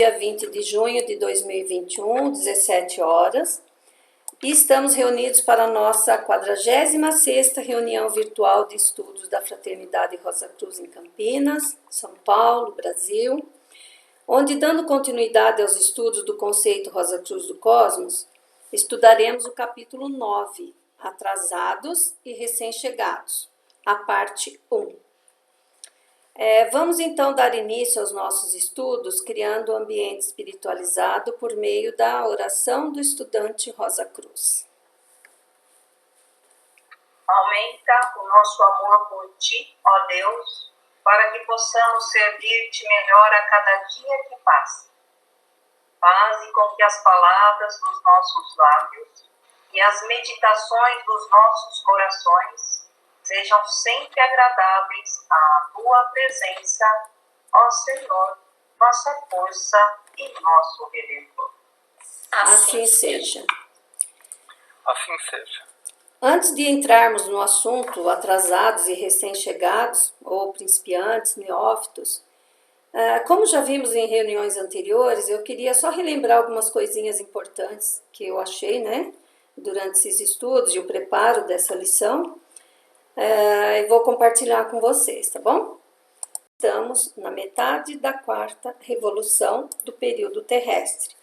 Dia 20 de junho de 2021, 17 horas, e estamos reunidos para a nossa 46ª reunião virtual de estudos da Fraternidade Rosa Cruz em Campinas, São Paulo, Brasil, onde, dando continuidade aos estudos do conceito Rosa Cruz do Cosmos, estudaremos o capítulo 9, Atrasados e Recém-Chegados, a parte 1. Vamos então dar início aos nossos estudos, criando um ambiente espiritualizado por meio da oração do estudante Rosa Cruz. Aumenta o nosso amor por Ti, ó Deus, para que possamos servir-te melhor a cada dia que passa. Faze com que as palavras dos nossos lábios e as meditações dos nossos corações sejam sempre agradáveis à Tua presença, ó Senhor, nossa força e nosso Redentor. Assim seja. Assim seja. Antes de entrarmos no assunto atrasados e recém-chegados, ou principiantes, neófitos, como já vimos em reuniões anteriores, eu queria só relembrar algumas coisinhas importantes que eu achei, durante esses estudos e o preparo dessa lição, e vou compartilhar com vocês, tá bom? Estamos na metade da 4ª revolução do período terrestre.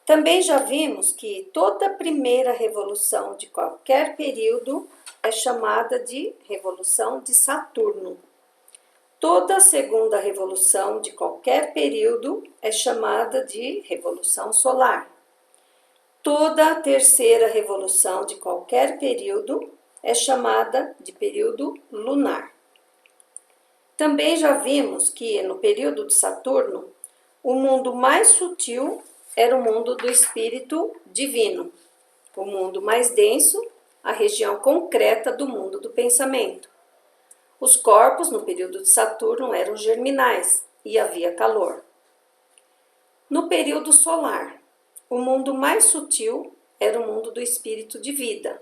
Também já vimos que toda primeira revolução de qualquer período é chamada de revolução de Saturno. Toda segunda revolução de qualquer período é chamada de revolução solar. Toda terceira revolução de qualquer período é chamada de período lunar. Também já vimos que no período de Saturno, o mundo mais sutil era o mundo do espírito divino. O mundo mais denso, a região concreta do mundo do pensamento. Os corpos no período de Saturno eram germinais e havia calor. No período solar, o mundo mais sutil era o mundo do espírito de vida.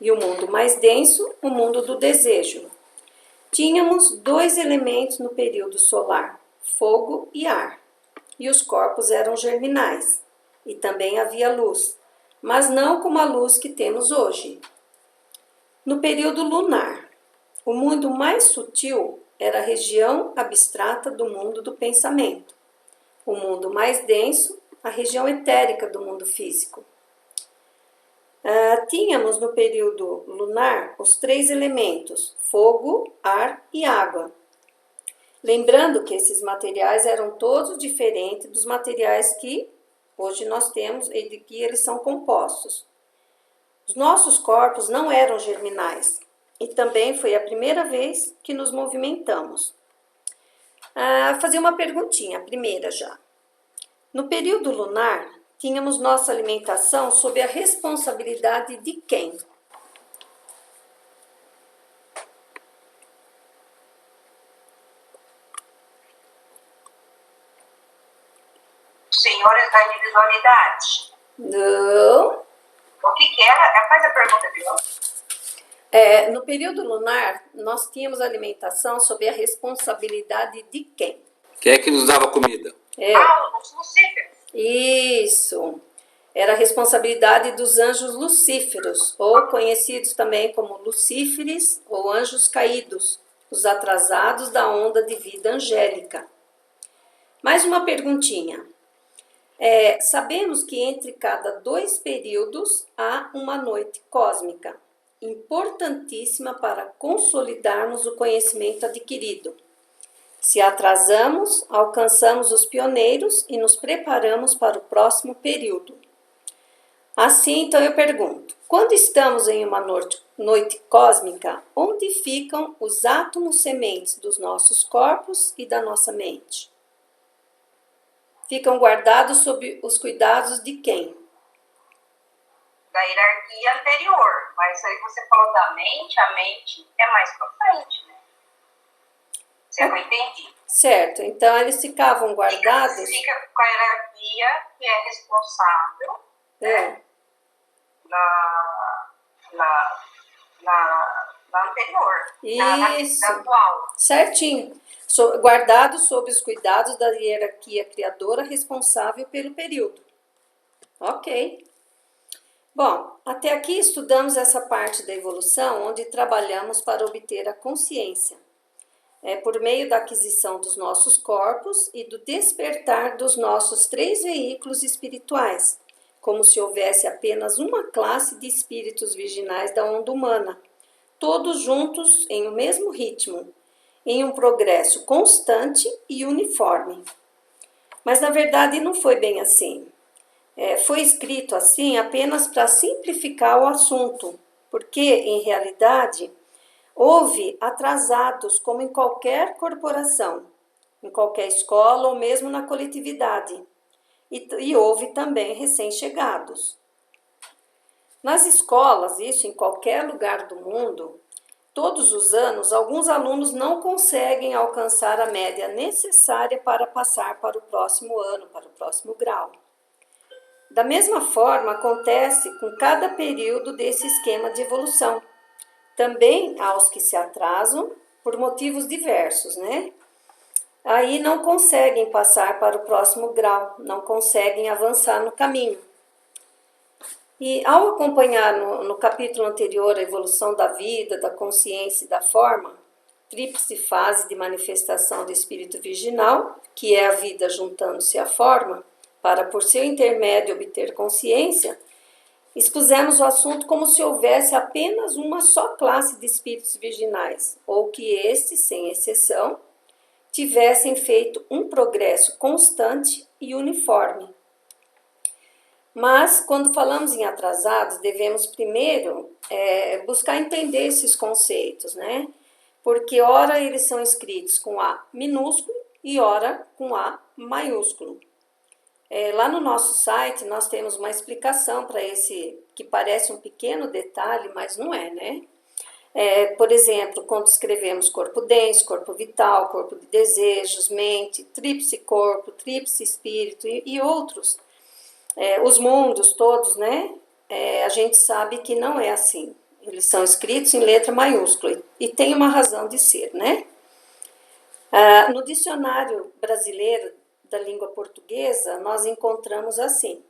E o mundo mais denso, o mundo do desejo. Tínhamos 2 elementos no período solar, fogo e ar. E os corpos eram germinais. E também havia luz, mas não como a luz que temos hoje. No período lunar, o mundo mais sutil era a região abstrata do mundo do pensamento. O mundo mais denso, a região etérica do mundo físico. Tínhamos no período lunar os 3 elementos, fogo, ar e água. Lembrando que esses materiais eram todos diferentes dos materiais que hoje nós temos e de que eles são compostos. Os nossos corpos não eram germinais e também foi a primeira vez que nos movimentamos. Fazer uma perguntinha, a primeira já. No período lunar, tínhamos nossa alimentação sob a responsabilidade de quem? Senhores da individualidade. Não. O que era? Faz a pergunta de novo. No período lunar, nós tínhamos alimentação sob a responsabilidade de quem? Quem é que nos dava comida? Os lucíferos. Isso. Era a responsabilidade dos anjos lucíferos, ou conhecidos também como lucíferes ou anjos caídos, os atrasados da onda de vida angélica. Mais uma perguntinha. Sabemos que entre cada 2 períodos há uma noite cósmica, importantíssima para consolidarmos o conhecimento adquirido. Se atrasamos, alcançamos os pioneiros e nos preparamos para o próximo período. Assim, então eu pergunto, quando estamos em uma noite cósmica, onde ficam os átomos sementes dos nossos corpos e da nossa mente? Ficam guardados sob os cuidados de quem? Da hierarquia anterior, mas aí você falou da mente, a mente é mais pra frente, né? Você não entende? Certo, então eles ficavam guardados... Fica com a hierarquia que é responsável, da anterior, da Isso, atual. certinho. Guardado sob os cuidados da hierarquia criadora responsável pelo período. Ok. Bom, até aqui estudamos essa parte da evolução onde trabalhamos para obter a consciência. Por meio da aquisição dos nossos corpos e do despertar dos nossos 3 veículos espirituais, como se houvesse apenas uma classe de espíritos virginais da onda humana, todos juntos em um mesmo ritmo, em um progresso constante e uniforme. Mas na verdade não foi bem assim. Foi escrito assim apenas para simplificar o assunto, porque em realidade houve atrasados como em qualquer corporação, em qualquer escola ou mesmo na coletividade, e houve também recém-chegados. Nas escolas, isso em qualquer lugar do mundo, todos os anos, alguns alunos não conseguem alcançar a média necessária para passar para o próximo ano, para o próximo grau. Da mesma forma, acontece com cada período desse esquema de evolução. Também há os que se atrasam por motivos diversos, né? Aí não conseguem passar para o próximo grau, não conseguem avançar no caminho. E ao acompanhar no capítulo anterior a evolução da vida, da consciência e da forma, tríplice fase de manifestação do espírito virginal, que é a vida juntando-se à forma, para por seu intermédio obter consciência, expusemos o assunto como se houvesse apenas uma só classe de espíritos virginais, ou que estes, sem exceção, tivessem feito um progresso constante e uniforme. Mas, quando falamos em atrasados, devemos primeiro buscar entender esses conceitos, né? Porque ora eles são escritos com A minúsculo e ora com A maiúsculo. Lá no nosso site nós temos uma explicação para esse, que parece um pequeno detalhe, mas não é, né? Por exemplo, quando escrevemos corpo denso, corpo vital, corpo de desejos, mente, tríplice corpo, tríplice espírito e outros, os mundos todos, né? A gente sabe que não é assim. Eles são escritos em letra maiúscula e tem uma razão de ser, né? No dicionário brasileiro da língua portuguesa, nós encontramos assim: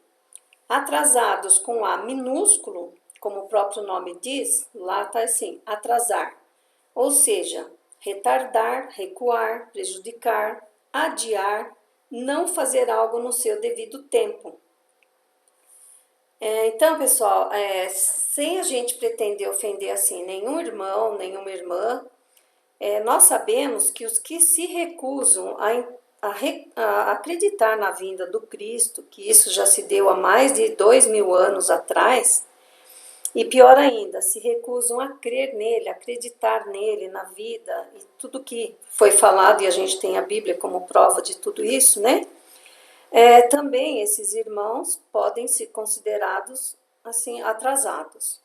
atrasados com A minúsculo, como o próprio nome diz, lá está assim, atrasar, ou seja, retardar, recuar, prejudicar, adiar, não fazer algo no seu devido tempo. Então, pessoal, sem a gente pretender ofender assim nenhum irmão, nenhuma irmã, nós sabemos que os que se recusam a acreditar na vinda do Cristo, que isso já se deu há mais de 2000 anos atrás, e pior ainda, se recusam a crer nele, acreditar nele, na vida, e tudo que foi falado, e a gente tem a Bíblia como prova de tudo isso, né? Também esses irmãos podem ser considerados assim atrasados.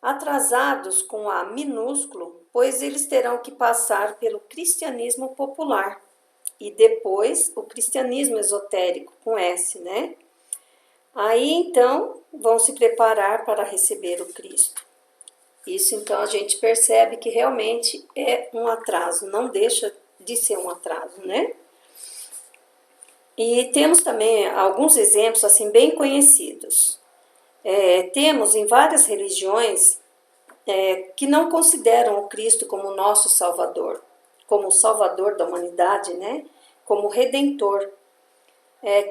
Atrasados com A minúsculo, pois eles terão que passar pelo cristianismo popular e depois o cristianismo esotérico com S, né? Aí então vão se preparar para receber o Cristo. Isso então a gente percebe que realmente é um atraso, não deixa de ser um atraso, né? E temos também alguns exemplos assim bem conhecidos. Temos em várias religiões que não consideram o Cristo como nosso Salvador, como o Salvador da humanidade, né? Como Redentor,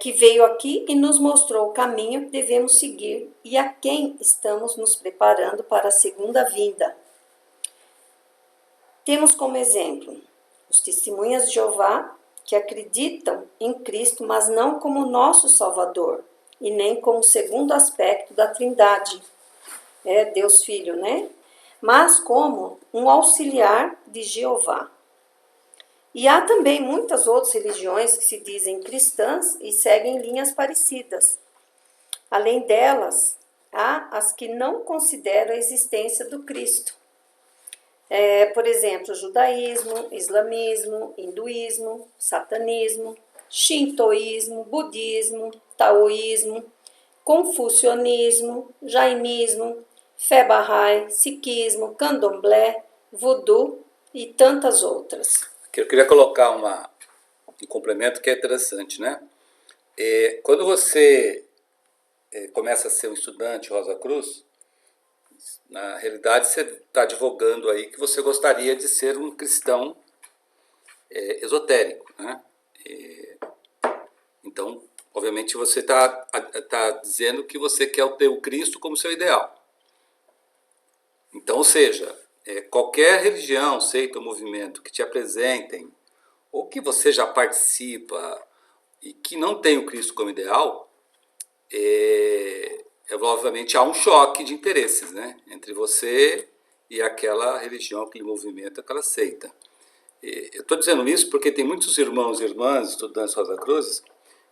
que veio aqui e nos mostrou o caminho que devemos seguir e a quem estamos nos preparando para a segunda vinda. Temos como exemplo os testemunhas de Jeová, que acreditam em Cristo, mas não como nosso Salvador, e nem como segundo aspecto da Trindade, Deus Filho, né? Mas como um auxiliar de Jeová. E há também muitas outras religiões que se dizem cristãs e seguem linhas parecidas. Além delas, há as que não consideram a existência do Cristo. Por exemplo, judaísmo, islamismo, hinduísmo, satanismo, shintoísmo, budismo, taoísmo, confucionismo, jainismo, fé Bahá'í, Sikhismo, Candomblé, Voodoo e tantas outras. Eu queria colocar um complemento que é interessante, né? Quando você começa a ser um estudante Rosa Cruz, na realidade você está advogando aí que você gostaria de ser um cristão esotérico, né? Então, obviamente, você está dizendo que você quer ter o Cristo como seu ideal. Então, ou seja, qualquer religião, seita ou movimento que te apresentem, ou que você já participa e que não tem o Cristo como ideal, obviamente há um choque de interesses, né, entre você e aquela religião, aquele movimento, aquela seita. Eu estou dizendo isso porque tem muitos irmãos e irmãs, estudantes Rosa Cruzes,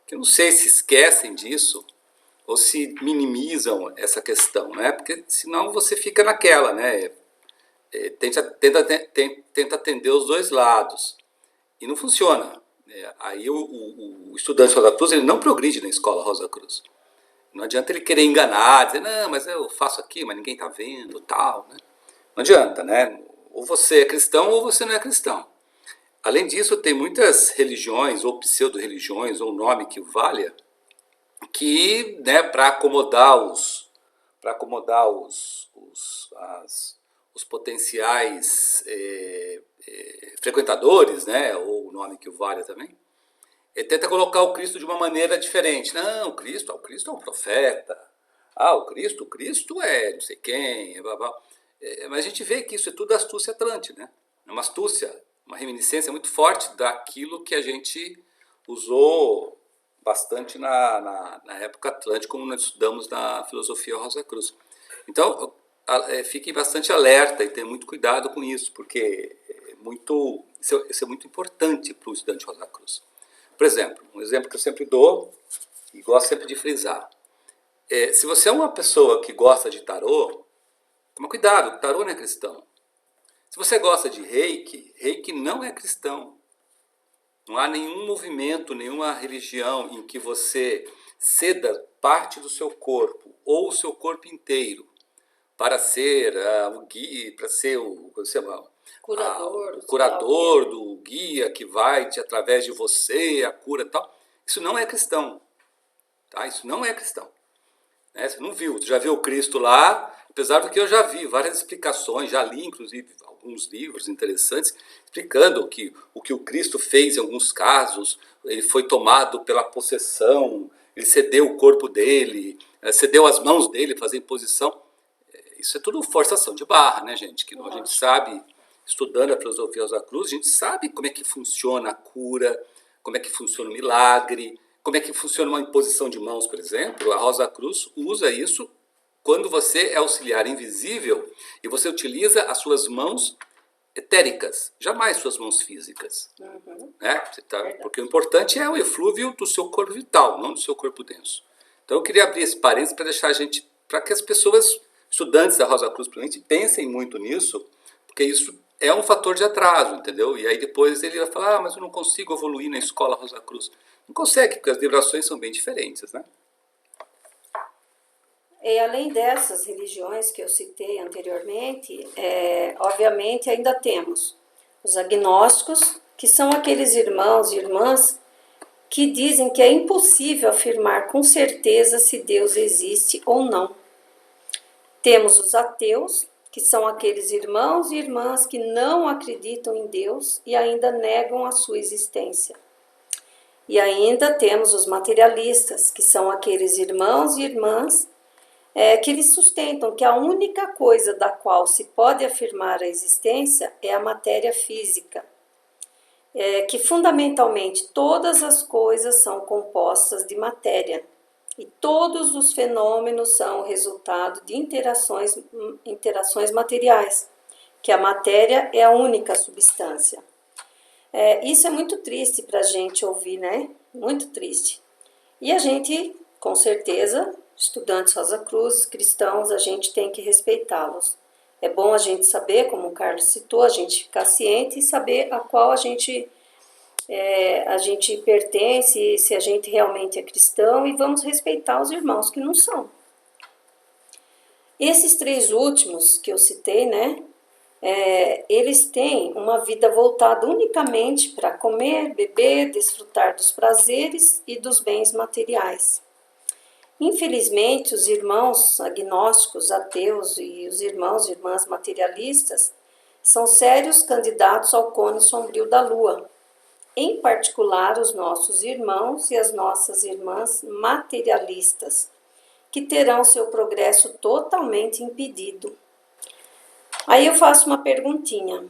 que eu não sei se esquecem disso ou se minimizam essa questão, né? Porque senão você fica naquela, né? Tenta atender os dois lados e não funciona. Aí o estudante Rosa Cruz ele não progride na escola Rosa Cruz. Não adianta ele querer enganar, dizer, não, mas eu faço aqui, mas ninguém está vendo, tal, né? Não adianta, né? Ou você é cristão ou você não é cristão. Além disso, tem muitas religiões, ou pseudo-religiões, ou nome que o valha, que, né, para acomodar os potenciais frequentadores, né, ou o nome que o valha também, ele tenta colocar o Cristo de uma maneira diferente. Não, o Cristo é um profeta. O Cristo é não sei quem, blá, blá. Mas a gente vê que isso é tudo astúcia atlante, né? É uma astúcia, uma reminiscência muito forte daquilo que a gente usou bastante na época atlântica, como nós estudamos na filosofia Rosa Cruz. Então, fiquem bastante alerta e tenham muito cuidado com isso, porque isso é muito importante para o estudante Rosa Cruz. Por exemplo, um exemplo que eu sempre dou e gosto sempre de frisar. Se você é uma pessoa que gosta de tarô, toma cuidado, tarô não é cristão. Se você gosta de reiki não é cristão. Não há nenhum movimento, nenhuma religião em que você ceda parte do seu corpo ou o seu corpo inteiro para ser o guia, para ser o curador, do guia que vai através de você, a cura e tal. Isso não é cristão. Tá? Isso não é cristão. Né? Você não viu, você já viu o Cristo lá, apesar do que eu já vi várias explicações, já li inclusive alguns livros interessantes explicando que o que o Cristo fez em alguns casos, ele foi tomado pela possessão, ele cedeu o corpo dele, cedeu as mãos dele, fazer imposição. Isso é tudo forçação de barra, né, gente? Que a gente sabe, estudando a filosofia Rosa Cruz, a gente sabe como é que funciona a cura, como é que funciona o milagre, como é que funciona uma imposição de mãos, por exemplo. A Rosa Cruz usa isso quando você é auxiliar invisível e você utiliza as suas mãos etéricas, jamais suas mãos físicas. Né? Porque o importante é o eflúvio do seu corpo vital, não do seu corpo denso. Então eu queria abrir esse parênteses para deixar a gente, para que as pessoas, estudantes da Rosa Cruz, principalmente, pensem muito nisso, porque isso é um fator de atraso, entendeu? E aí depois ele vai falar, mas eu não consigo evoluir na escola Rosa Cruz. Não consegue, porque as vibrações são bem diferentes, né? E além dessas religiões que eu citei anteriormente, obviamente ainda temos os agnósticos, que são aqueles irmãos e irmãs que dizem que é impossível afirmar com certeza se Deus existe ou não. Temos os ateus, que são aqueles irmãos e irmãs que não acreditam em Deus e ainda negam a sua existência. E ainda temos os materialistas, que são aqueles irmãos e irmãs que eles sustentam que a única coisa da qual se pode afirmar a existência é a matéria física, que fundamentalmente todas as coisas são compostas de matéria e todos os fenômenos são o resultado de interações materiais, que a matéria é a única substância. Isso é muito triste para a gente ouvir, né? Muito triste. E a gente, com certeza, estudantes Rosa Cruz, cristãos, a gente tem que respeitá-los. É bom a gente saber, como o Carlos citou, a gente ficar ciente e saber a qual a gente pertence, se a gente realmente é cristão, e vamos respeitar os irmãos que não são. Esses três últimos que eu citei, né? Eles têm uma vida voltada unicamente para comer, beber, desfrutar dos prazeres e dos bens materiais. Infelizmente, os irmãos agnósticos, ateus e os irmãos e irmãs materialistas são sérios candidatos ao cone sombrio da lua, em particular os nossos irmãos e as nossas irmãs materialistas, que terão seu progresso totalmente impedido. Aí eu faço uma perguntinha.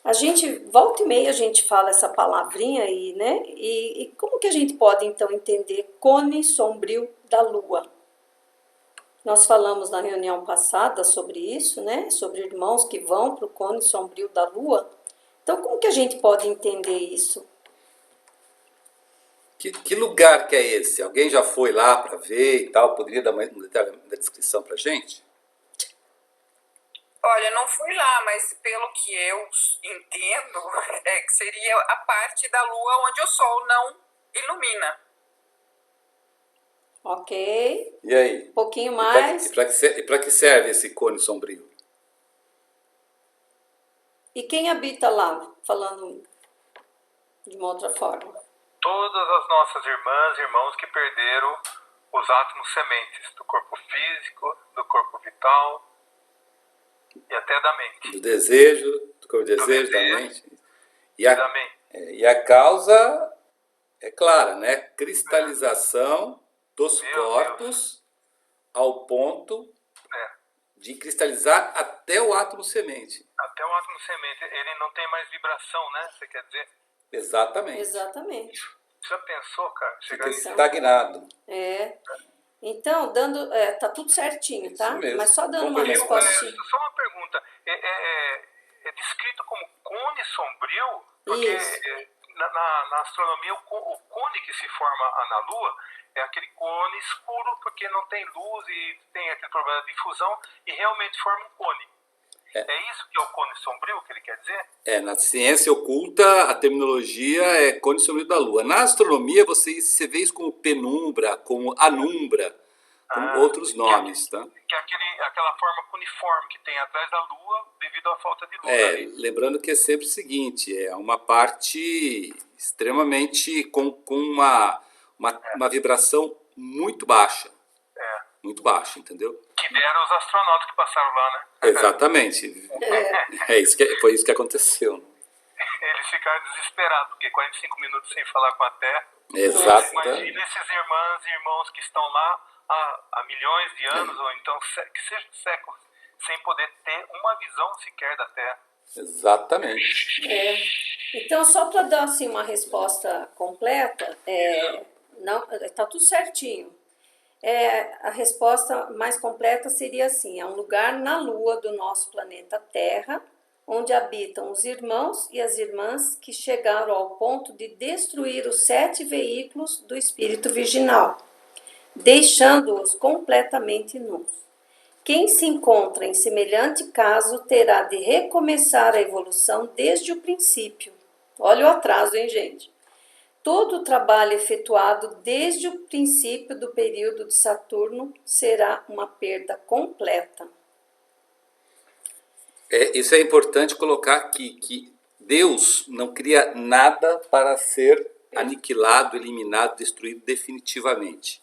A gente, volta e meia, a gente fala essa palavrinha aí, né? E como que a gente pode, então, entender cone sombrio da lua? Nós falamos na reunião passada sobre isso, né? Sobre irmãos que vão para o cone sombrio da lua. Então, como que a gente pode entender isso? Que lugar que é esse? Alguém já foi lá para ver e tal? Poderia dar uma descrição para gente? Olha, não fui lá, mas pelo que eu entendo, que seria a parte da lua onde o sol não ilumina. Ok. E aí? Um pouquinho mais. E para que serve esse cone sombrio? E quem habita lá, falando de uma outra forma? Todas as nossas irmãs e irmãos que perderam os átomos sementes do corpo físico, do corpo vital e até da mente. Do desejo, do corpo desejo, da mente. Da mente. E a causa é clara, né? Cristalização dos corpos ao ponto de cristalizar até o átomo semente. Até o átomo semente, ele não tem mais vibração, né? Você quer dizer? Exatamente. Exatamente. Já pensou, cara? Fica estagnado. Então, tá tudo certinho, tá? Isso mesmo. Mas só dando uma respostinha. Só uma pergunta. É descrito como cone sombrio? Porque na astronomia o cone que se forma na Lua é aquele cone escuro porque não tem luz e tem aquele problema de difusão e realmente forma um cone. É isso que é o cone sombrio que ele quer dizer? Na ciência oculta, a terminologia é cone sombrio da Lua. Na astronomia, você vê isso como penumbra, como anumbra, com outros nomes, tá? Que é aquela forma cuniforme que tem atrás da Lua devido à falta de luz. Lembrando que é sempre o seguinte, é uma parte extremamente com uma vibração muito baixa. Muito baixa, entendeu? Que deram os astronautas que passaram lá, né? Exatamente. Foi isso que aconteceu. Eles ficaram desesperados, porque 45 minutos sem falar com a Terra. Exato. Imagina esses irmãs e irmãos que estão lá há milhões de anos, ou então que sejam séculos, sem poder ter uma visão sequer da Terra. Exatamente. Então, só para dar assim, uma resposta completa, tá tudo certinho. A resposta mais completa seria assim: é um lugar na Lua do nosso planeta Terra, onde habitam os irmãos e as irmãs que chegaram ao ponto de destruir os 7 veículos do espírito virginal, deixando-os completamente nus. Quem se encontra em semelhante caso terá de recomeçar a evolução desde o princípio. Olha o atraso, hein, gente? Todo o trabalho efetuado desde o princípio do período de Saturno será uma perda completa. Isso é importante colocar aqui, que Deus não cria nada para ser aniquilado, eliminado, destruído definitivamente.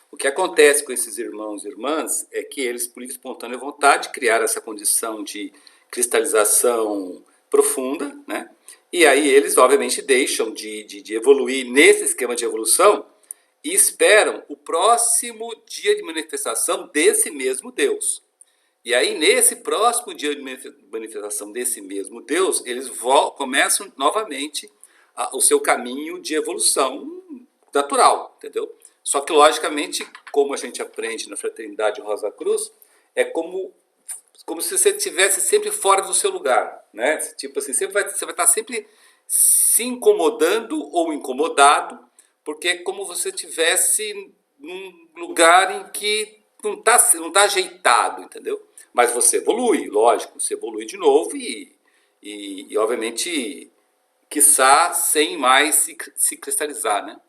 O que acontece com esses irmãos e irmãs é que eles, por livre e espontânea vontade, criaram essa condição de cristalização profunda, né? E aí eles, obviamente, deixam de evoluir nesse esquema de evolução e esperam o próximo dia de manifestação desse mesmo Deus. E aí, nesse próximo dia de manifestação desse mesmo Deus, eles começam novamente o seu caminho de evolução natural, entendeu? Só que, logicamente, como a gente aprende na Fraternidade Rosa Cruz, é como se você estivesse sempre fora do seu lugar, né? Tipo assim, você vai estar sempre se incomodando ou incomodado, porque é como se você estivesse num lugar em que não tá ajeitado, entendeu? Mas você evolui, lógico, você evolui de novo e obviamente, quiçá sem mais se cristalizar, né?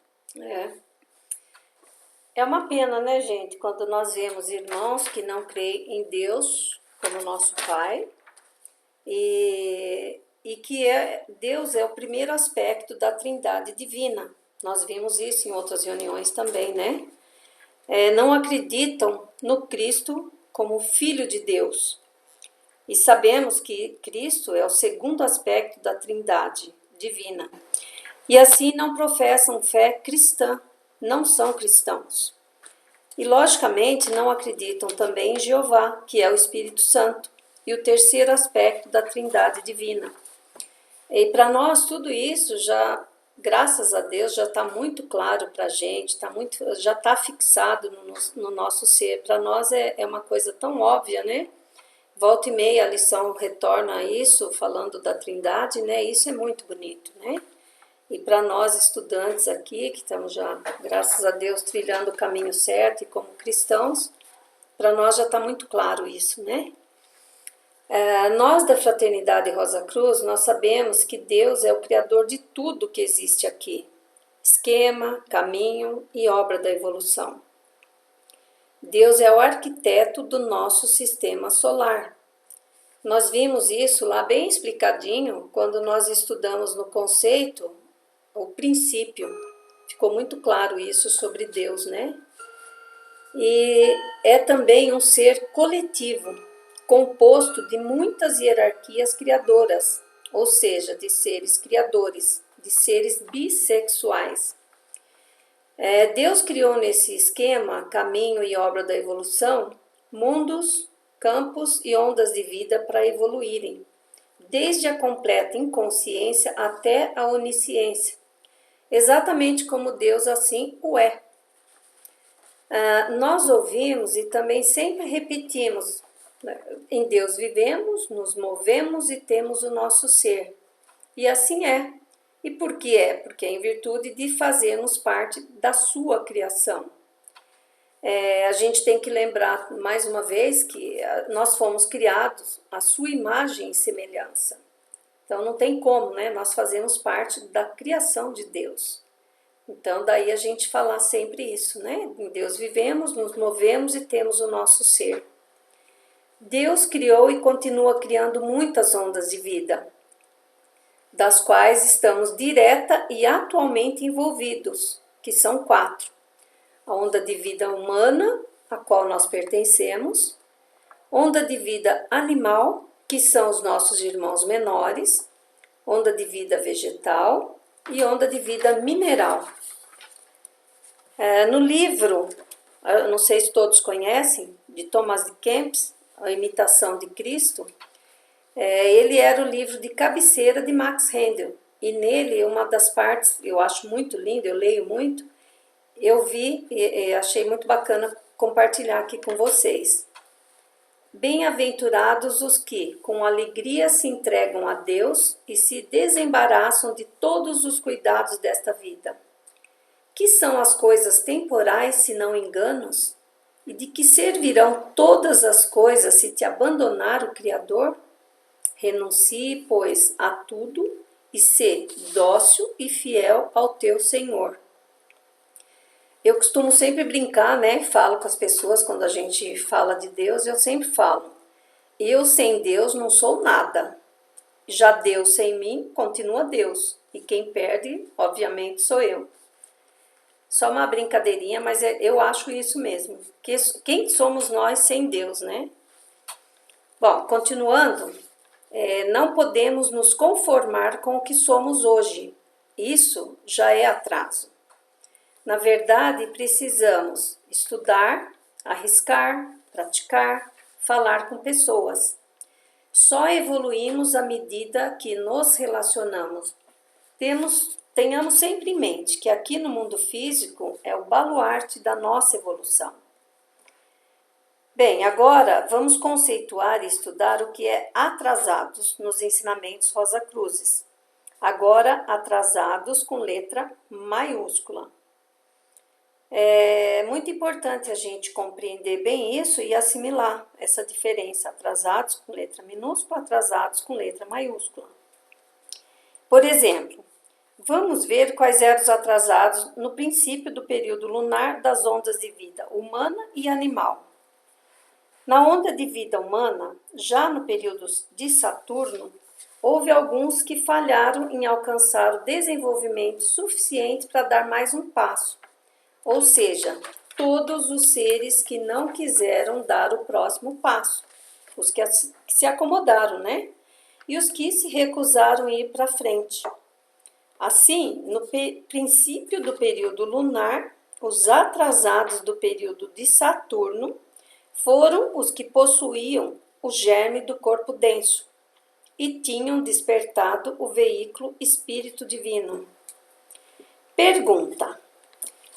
É uma pena, né, gente, quando nós vemos irmãos que não creem em Deus como nosso Pai e que Deus é o primeiro aspecto da Trindade divina. Nós vimos isso em outras reuniões também, né? Não acreditam no Cristo como Filho de Deus. E sabemos que Cristo é o segundo aspecto da Trindade divina. E assim não professam fé cristã, não são cristãos. E logicamente não acreditam também em Jeová, que é o Espírito Santo, e o terceiro aspecto da Trindade divina. E para nós tudo isso já, graças a Deus, já está muito claro para a gente, já está fixado no nosso ser. Para nós é uma coisa tão óbvia, né? Volta e meia a lição retorna a isso, falando da Trindade, né? Isso é muito bonito, né? E para nós estudantes aqui, que estamos já, graças a Deus, trilhando o caminho certo e como cristãos, para nós já está muito claro isso, né? Nós da Fraternidade Rosa Cruz, nós sabemos que Deus é o Criador de tudo que existe aqui. Esquema, caminho e obra da evolução. Deus é o arquiteto do nosso sistema solar. Nós vimos isso lá bem explicadinho quando nós estudamos no conceito o princípio. Ficou muito claro isso sobre Deus, né? E é também um ser coletivo, composto de muitas hierarquias criadoras, ou seja, de seres criadores, de seres bissexuais. Deus criou nesse esquema, caminho e obra da evolução, mundos, campos e ondas de vida para evoluírem, desde a completa inconsciência até a onisciência, exatamente como Deus assim o é. Nós ouvimos e também sempre repetimos, né? Em Deus vivemos, nos movemos e temos o nosso ser. E assim é. E por que é? Porque é em virtude de fazermos parte da sua criação. A gente tem que lembrar mais uma vez que nós fomos criados à sua imagem e semelhança. Então não tem como, né? Nós fazemos parte da criação de Deus. Então daí a gente falar sempre isso, né? Em Deus vivemos, nos movemos e temos o nosso ser. Deus criou e continua criando muitas ondas de vida, das quais estamos direta e atualmente envolvidos, que são 4. A onda de vida humana, a qual nós pertencemos, onda de vida animal, que são os nossos irmãos menores, onda de vida vegetal e onda de vida mineral. No livro, eu não sei se todos conhecem, de Thomas de Kempis, A Imitação de Cristo, ele era o livro de cabeceira de Max Rendel. E nele, uma das partes, eu acho muito lindo, eu leio muito, eu vi e achei muito bacana compartilhar aqui com vocês. Bem-aventurados os que, com alegria, se entregam a Deus e se desembaraçam de todos os cuidados desta vida. Que são as coisas temporais, se não enganos? E de que servirão todas as coisas se te abandonar o Criador? Renuncie, pois, a tudo e sê dócil e fiel ao teu Senhor. Eu costumo sempre brincar, né? Falo com as pessoas quando a gente fala de Deus, eu sempre falo: eu sem Deus não sou nada. Já Deus sem mim continua Deus. E quem perde, obviamente, sou eu. Só uma brincadeirinha, mas eu acho isso mesmo. Quem somos nós sem Deus, né? Bom, continuando, não podemos nos conformar com o que somos hoje. Isso já é atraso. Na verdade, precisamos estudar, arriscar, praticar, falar com pessoas. Só evoluímos à medida que nos relacionamos. Tenhamos sempre em mente que aqui no mundo físico é o baluarte da nossa evolução. Bem, agora vamos conceituar e estudar o que é atrasados nos ensinamentos Rosa Cruzes. Agora, atrasados com letra maiúscula. É muito importante a gente compreender bem isso e assimilar essa diferença, atrasados com letra minúscula, atrasados com letra maiúscula. Por exemplo, Vamos ver quais eram os atrasados no princípio do período lunar das ondas de vida humana e animal. Na onda de vida humana, já no período de Saturno, houve alguns que falharam em alcançar o desenvolvimento suficiente para dar mais um passo, ou seja, todos os seres que não quiseram dar o próximo passo, os que se acomodaram, né? E os que se recusaram a ir para frente. Assim, no princípio do período lunar, os atrasados do período de Saturno foram os que possuíam o germe do corpo denso e tinham despertado o veículo espírito divino. Pergunta: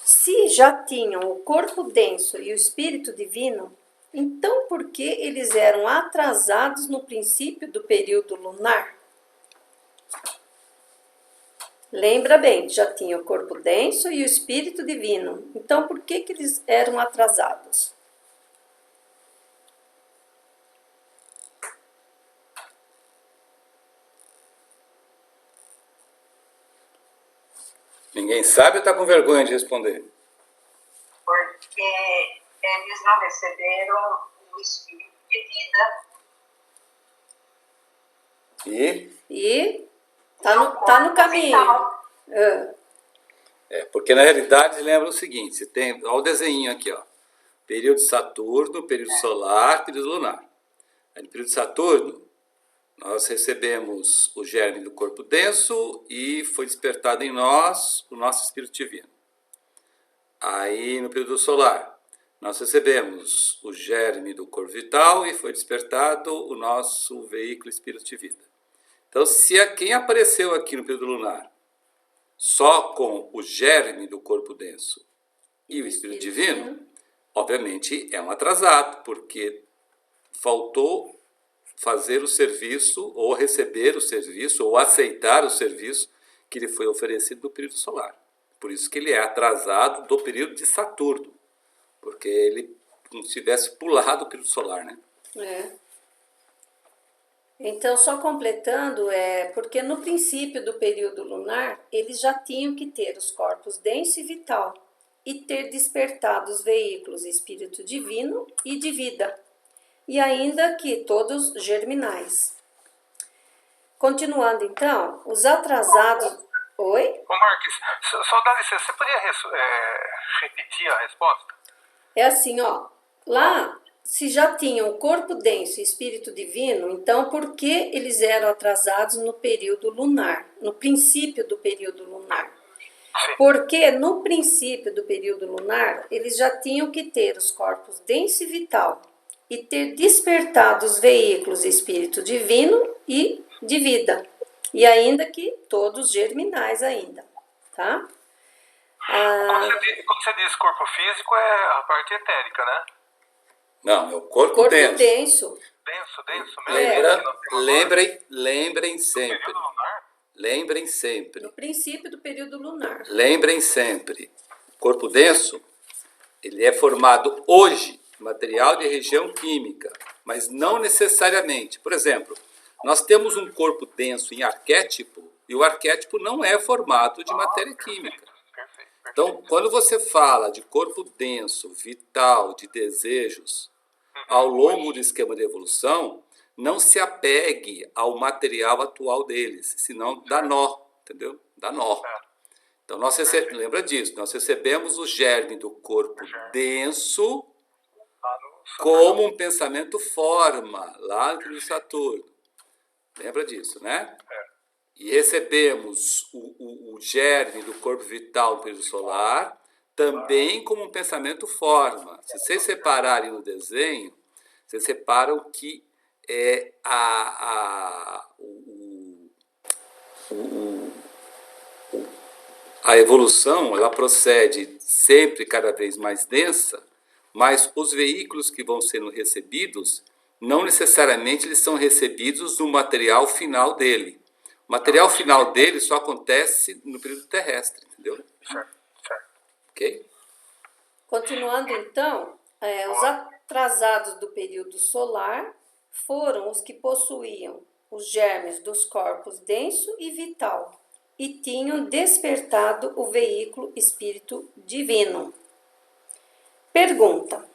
se já tinham o corpo denso e o espírito divino, então por que eles eram atrasados no princípio do período lunar? Lembra bem, já tinha o corpo denso e o espírito divino. Então por que eles eram atrasados? Ninguém sabe ou está com vergonha de responder? Porque eles não receberam o espírito de vida. E Tá no caminho. porque na realidade lembra o seguinte, você tem, olha o desenho aqui, ó. Período de Saturno, período solar, período lunar. Aí no período de Saturno, nós recebemos o germe do corpo denso e foi despertado em nós o nosso espírito divino. Aí no período solar, nós recebemos o germe do corpo vital e foi despertado o nosso veículo espírito de vida. Então, se quem apareceu aqui no período lunar só com o germe do corpo denso e o espírito divino, obviamente é um atrasado, porque faltou fazer o serviço, ou receber o serviço, ou aceitar o serviço que lhe foi oferecido no período solar. Por isso que ele é atrasado do período de Saturno, porque ele não tivesse pulado o período solar, né? Então, só completando, porque no princípio do período lunar, eles já tinham que ter os corpos denso e vital, e ter despertado os veículos espírito divino e de vida, e ainda que todos germinais. Continuando então, os atrasados... Oi? Ô Marques, só dá licença, você poderia repetir a resposta? É assim, ó, lá se já tinham o corpo denso e espírito divino, então por que eles eram atrasados no período lunar, no princípio do período lunar? Porque no princípio do período lunar, eles já tinham que ter os corpos denso e vital e ter despertado os veículos espírito divino e de vida, e ainda que todos germinais ainda, tá? Quando você diz corpo físico, é a parte etérica, né? Não, é o corpo denso. Denso. Denso mesmo. Lembrem sempre. Período lunar? Lembrem sempre. No princípio do período lunar. Lembrem sempre. O corpo denso, ele é formado hoje de material de região química, mas não necessariamente. Por exemplo, nós temos um corpo denso em arquétipo e o arquétipo não é formado de matéria química. Perfeito. Então, quando você fala de corpo denso, vital, de desejos, ao longo do esquema de evolução, não se apegue ao material atual deles, senão dá nó, entendeu? Dá nó. Então, lembra disso, nós recebemos o germe do corpo denso como um pensamento forma, lá no período de Saturno. Lembra disso, né? E recebemos o germe do corpo vital no período solar também como um pensamento forma. Se vocês separarem no desenho, vocês separam que a evolução ela procede sempre cada vez mais densa, mas os veículos que vão sendo recebidos, não necessariamente eles são recebidos no material final dele. O material final dele só acontece no período terrestre, entendeu? Certo. Ok? Continuando então, os atrasados do período solar foram os que possuíam os germes dos corpos denso e vital e tinham despertado o veículo espírito divino. Pergunta: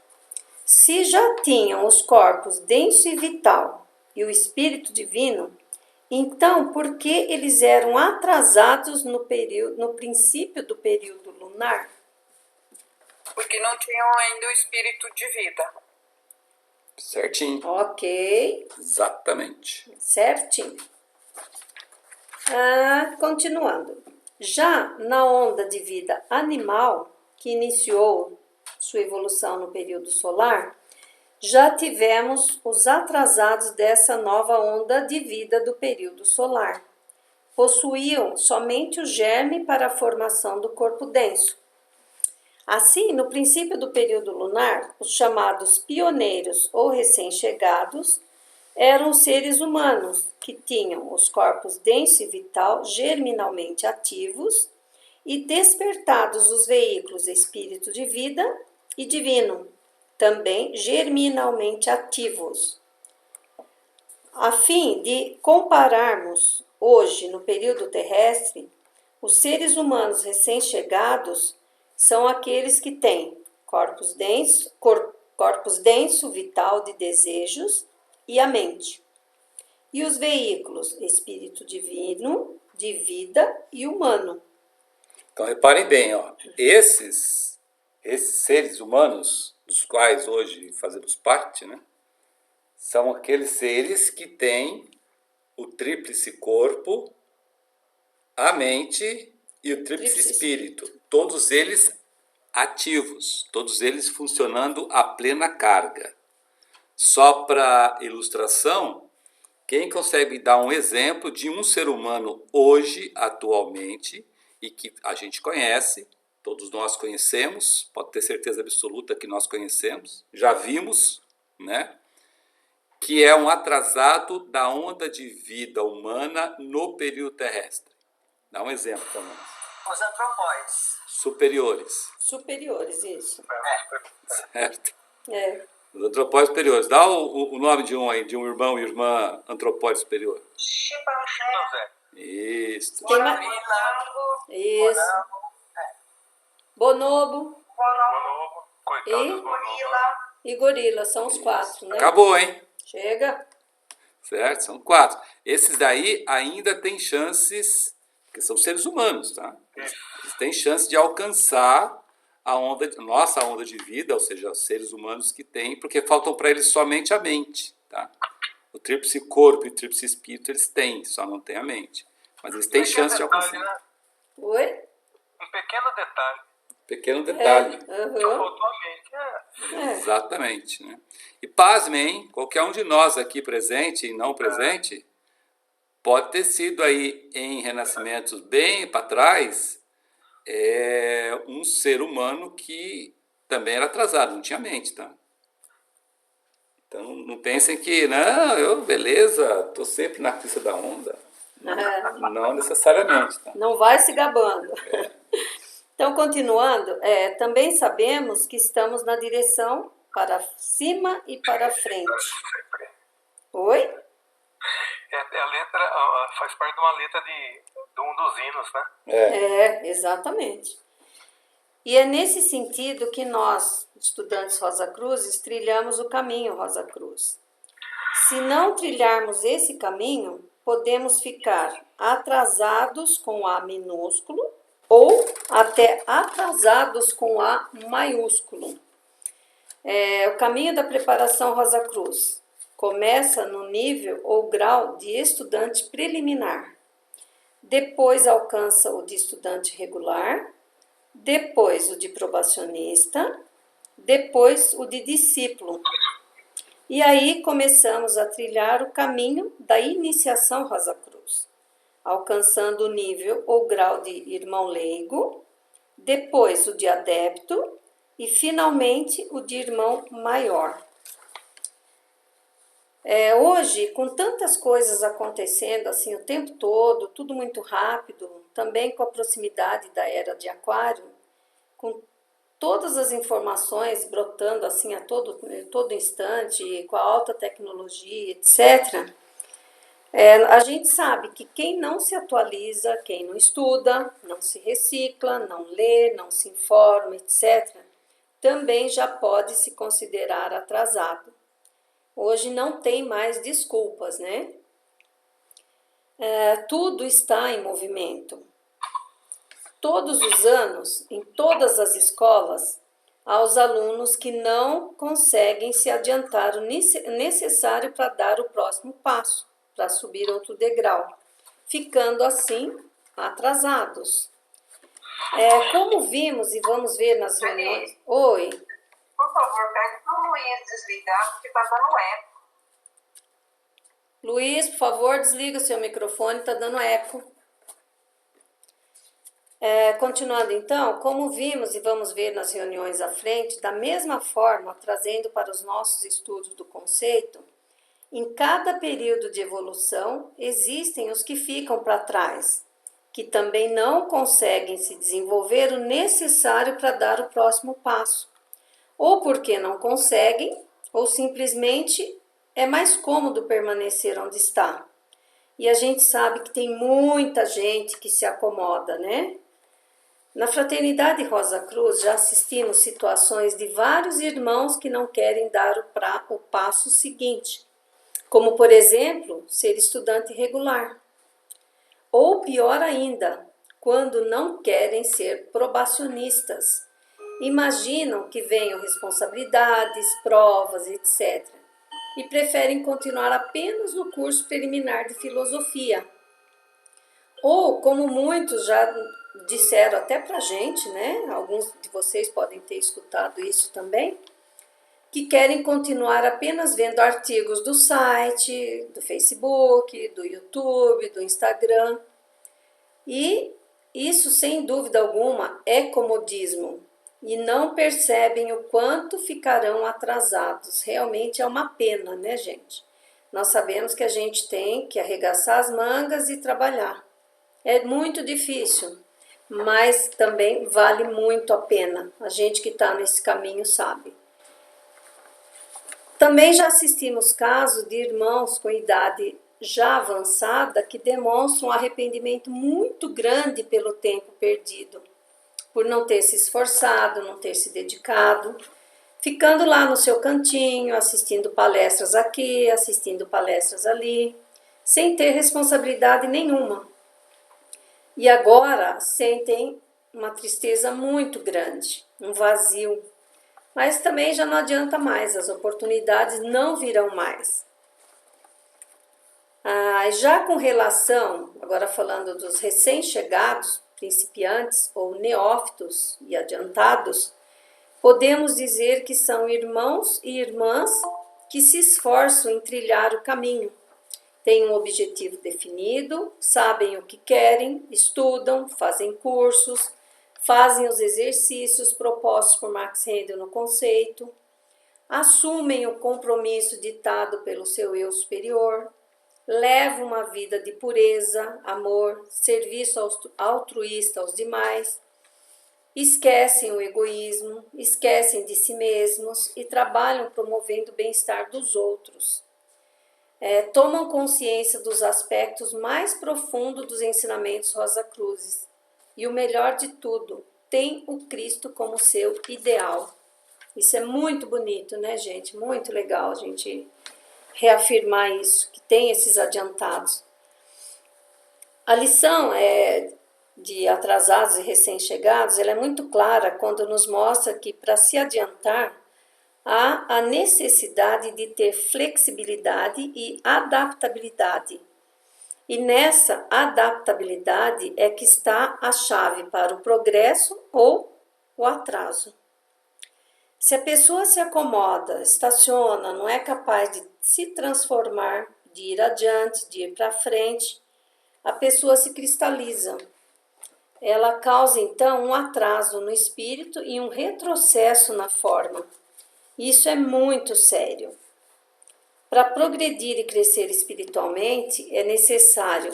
se já tinham os corpos denso e vital e o espírito divino, então por que eles eram atrasados no princípio do período lunar? Porque não tinham ainda o espírito de vida. Certinho. Ok, Exatamente. certinho. Continuando. Já na onda de vida animal, que iniciou sua evolução no período solar, já tivemos os atrasados dessa nova onda de vida do período solar. Possuíam somente o germe para a formação do corpo denso. Assim, no princípio do período lunar, os chamados pioneiros ou recém-chegados eram seres humanos que tinham os corpos denso e vital germinalmente ativos e despertados os veículos espírito de vida e divino, também germinalmente ativos. A fim de compararmos hoje no período terrestre, os seres humanos recém-chegados são aqueles que têm corpos denso, vital de desejos e a mente. E os veículos espírito divino, de vida e humano. Então reparem bem, ó, esses seres humanos, dos quais hoje fazemos parte, né, são aqueles seres que têm o tríplice corpo, a mente e o tríplice espírito. Todos eles ativos, todos eles funcionando a plena carga. Só para ilustração, quem consegue dar um exemplo de um ser humano hoje, atualmente, e que a gente conhece, todos nós conhecemos, pode ter certeza absoluta que nós conhecemos, já vimos, né? Que é um atrasado da onda de vida humana no período terrestre. Dá um exemplo para nós. Os antropóides. Superiores. Superiores, isso. Certo? É. Os antropóides superiores. Dá o nome de um aí, de um irmão e irmã antropóide superior. Chimpanzé. Isso. Tem mais. Morango. Isso. Bonobo Bonobo, coitado E? dos bonobos. Gorila. e gorila, são os 4, né? Acabou, hein? Chega. Certo? São 4. Esses daí ainda têm chances, porque são seres humanos, tá? Eles têm chance de alcançar a nossa onda de vida, ou seja, os seres humanos que têm, porque faltam para eles somente a mente, tá? O tríplice corpo e o tríplice espírito eles têm, só não têm a mente. Mas eles têm chance de alcançar. Né? Oi? Um pequeno detalhe. Pequeno detalhe. Só Aham. faltou a mente. Exatamente, né? E pasmem, qualquer um de nós aqui presente e não presente pode ter sido aí em renascimentos bem para trás um ser humano que também era atrasado, não tinha mente, tá? Então não pensem que, não, beleza, tô sempre na crista da onda. Não necessariamente, tá? Não vai se gabando. Então, continuando, também sabemos que estamos na direção para cima e para frente. Oi? A letra faz parte de uma letra de um dos hinos, né? Exatamente. E é nesse sentido que nós, estudantes Rosa Cruzes, trilhamos o caminho Rosa Cruz. Se não trilharmos esse caminho, podemos ficar atrasados com A minúsculo ou até atrasados com A maiúsculo. O caminho da preparação Rosa Cruz começa no nível ou grau de estudante preliminar, depois alcança o de estudante regular, depois o de probacionista, depois o de discípulo. E aí começamos a trilhar o caminho da iniciação Rosa Cruz, alcançando o nível ou grau de irmão leigo, depois o de adepto e finalmente o de irmão maior. Hoje, com tantas coisas acontecendo assim o tempo todo, tudo muito rápido, também com a proximidade da era de Aquário, com todas as informações brotando assim a todo instante, com a alta tecnologia, etc., A gente sabe que quem não se atualiza, quem não estuda, não se recicla, não lê, não se informa, etc., também já pode se considerar atrasado. Hoje não tem mais desculpas, né? Tudo está em movimento. Todos os anos, em todas as escolas, há os alunos que não conseguem se adiantar o necessário para dar o próximo passo, para subir outro degrau, ficando assim atrasados. Como vimos e vamos ver nas reuniões... Oi. Por favor, pede para o Luiz desligar, porque está dando eco. Luiz, por favor, desliga o seu microfone, está dando eco. Continuando então, como vimos e vamos ver nas reuniões à frente, da mesma forma, trazendo para os nossos estudos do conceito, em cada período de evolução existem os que ficam para trás, que também não conseguem se desenvolver o necessário para dar o próximo passo, ou porque não conseguem, ou simplesmente é mais cômodo permanecer onde está. E a gente sabe que tem muita gente que se acomoda, né? Na Fraternidade Rosa Cruz já assistimos situações de vários irmãos que não querem dar o passo seguinte, como, por exemplo, ser estudante regular. Ou pior ainda, quando não querem ser probacionistas. Imaginam que venham responsabilidades, provas, etc. E preferem continuar apenas no curso preliminar de filosofia. Ou, como muitos já disseram até pra gente, né? Alguns de vocês podem ter escutado isso também, que querem continuar apenas vendo artigos do site, do Facebook, do YouTube, do Instagram. E isso, sem dúvida alguma, é comodismo. E não percebem o quanto ficarão atrasados. Realmente é uma pena, né, gente? Nós sabemos que a gente tem que arregaçar as mangas e trabalhar. É muito difícil, mas também vale muito a pena. A gente que está nesse caminho sabe. Também já assistimos casos de irmãos com idade já avançada que demonstram um arrependimento muito grande pelo tempo perdido, por não ter se esforçado, não ter se dedicado, ficando lá no seu cantinho, assistindo palestras aqui, assistindo palestras ali, sem ter responsabilidade nenhuma. E agora sentem uma tristeza muito grande, um vazio. Mas também já não adianta mais, as oportunidades não virão mais. Já com relação, agora falando dos recém-chegados, principiantes ou neófitos e adiantados, podemos dizer que são irmãos e irmãs que se esforçam em trilhar o caminho. Têm um objetivo definido, sabem o que querem, estudam, fazem cursos, fazem os exercícios propostos por Max Rendel no conceito, assumem o compromisso ditado pelo seu eu superior, levam uma vida de pureza, amor, serviço altruísta aos demais, esquecem o egoísmo, esquecem de si mesmos e trabalham promovendo o bem-estar dos outros. Tomam consciência dos aspectos mais profundos dos ensinamentos Rosa Cruzes. E o melhor de tudo, tem o Cristo como seu ideal. Isso é muito bonito, né, gente? Muito legal a gente reafirmar isso, que tem esses adiantados. A lição de atrasados e recém-chegados, ela é muito clara quando nos mostra que para se adiantar, há a necessidade de ter flexibilidade e adaptabilidade. E nessa adaptabilidade é que está a chave para o progresso ou o atraso. Se a pessoa se acomoda, estaciona, não é capaz de se transformar, de ir adiante, de ir para frente, a pessoa se cristaliza. Ela causa então um atraso no espírito e um retrocesso na forma. Isso é muito sério. Para progredir e crescer espiritualmente, é necessário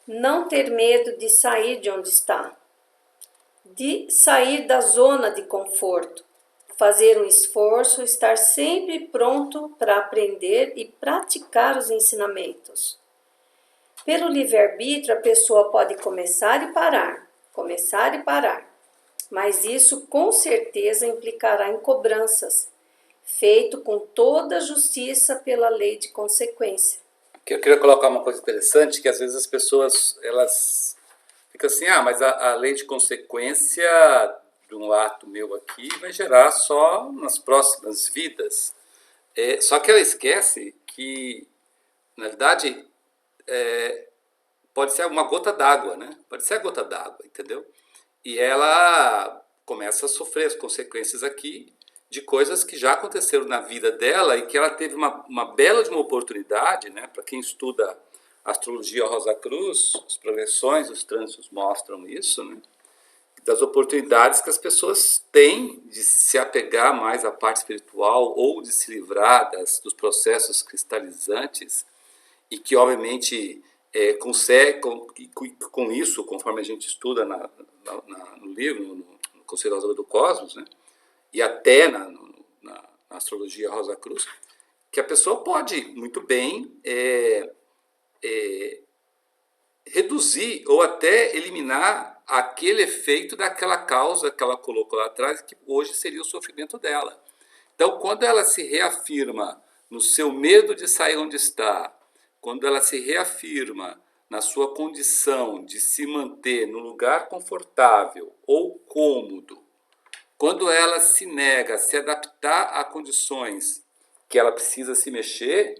não ter medo de sair de onde está, de sair da zona de conforto, fazer um esforço, estar sempre pronto para aprender e praticar os ensinamentos. Pelo livre-arbítrio, a pessoa pode começar e parar, mas isso com certeza implicará em cobranças, feito com toda a justiça pela lei de consequência. Eu queria colocar uma coisa interessante, que às vezes as pessoas, elas ficam assim, mas a lei de consequência de um ato meu aqui vai gerar só nas próximas vidas. Só que ela esquece que, na verdade, pode ser uma gota d'água, né? Pode ser a gota d'água, entendeu? E ela começa a sofrer as consequências aqui de coisas que já aconteceram na vida dela e que ela teve uma bela de uma oportunidade, né? Para quem estuda astrologia Rosa Cruz, as progressões, os trânsitos mostram isso, né? Das oportunidades que as pessoas têm de se apegar mais à parte espiritual ou de se livrar dos processos cristalizantes e que, obviamente, com isso, conforme a gente estuda no livro, no Conselho do Cosmos, né, e até na astrologia Rosa Cruz, que a pessoa pode muito bem reduzir ou até eliminar aquele efeito daquela causa que ela colocou lá atrás, que hoje seria o sofrimento dela. Então, quando ela se reafirma no seu medo de sair onde está, quando ela se reafirma na sua condição de se manter no lugar confortável ou cômodo, quando ela se nega a se adaptar a condições que ela precisa se mexer,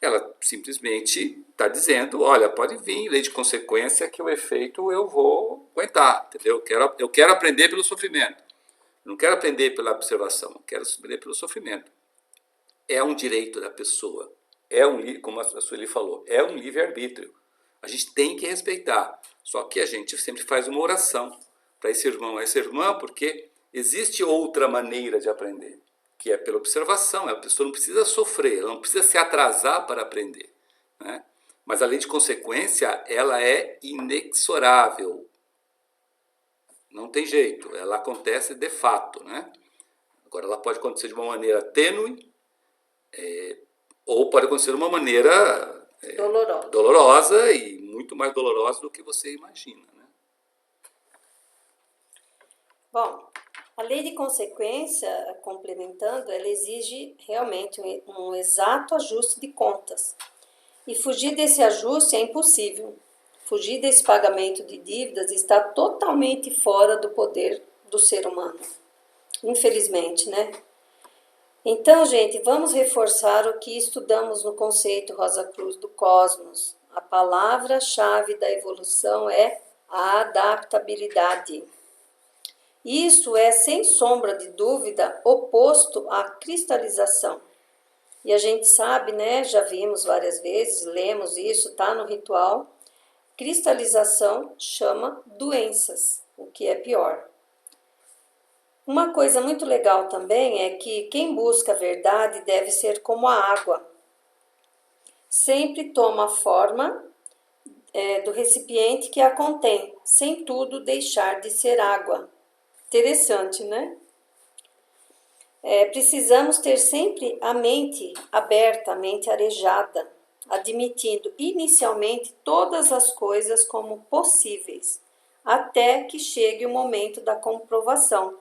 ela simplesmente está dizendo, olha, pode vir, lei de consequência, que o efeito eu vou aguentar, entendeu? Eu quero aprender pelo sofrimento. Não quero aprender pela observação, quero aprender pelo sofrimento. É um direito da pessoa. Como a Sueli falou, é um livre-arbítrio. A gente tem que respeitar. Só que a gente sempre faz uma oração para esse irmão, essa irmã, porque existe outra maneira de aprender, que é pela observação. A pessoa não precisa sofrer, ela não precisa se atrasar para aprender, né? Mas a lei de consequência, ela é inexorável. Não tem jeito, ela acontece de fato, né? Agora, ela pode acontecer de uma maneira tênue, ou pode acontecer de uma maneira dolorosa e muito mais dolorosa do que você imagina, né? Bom, a lei de consequência, complementando, ela exige realmente um exato ajuste de contas. E fugir desse ajuste é impossível. Fugir desse pagamento de dívidas está totalmente fora do poder do ser humano. Infelizmente, né? Então, gente, vamos reforçar o que estudamos no conceito Rosa Cruz do Cosmos. A palavra-chave da evolução é a adaptabilidade. Isso é, sem sombra de dúvida, oposto à cristalização. E a gente sabe, né, já vimos várias vezes, lemos isso, está no ritual, cristalização chama doenças, o que é pior. Uma coisa muito legal também é que quem busca a verdade deve ser como a água. Sempre toma a forma do recipiente que a contém, sem tudo deixar de ser água. Interessante, né? Precisamos ter sempre a mente aberta, a mente arejada, admitindo inicialmente todas as coisas como possíveis, até que chegue o momento da comprovação.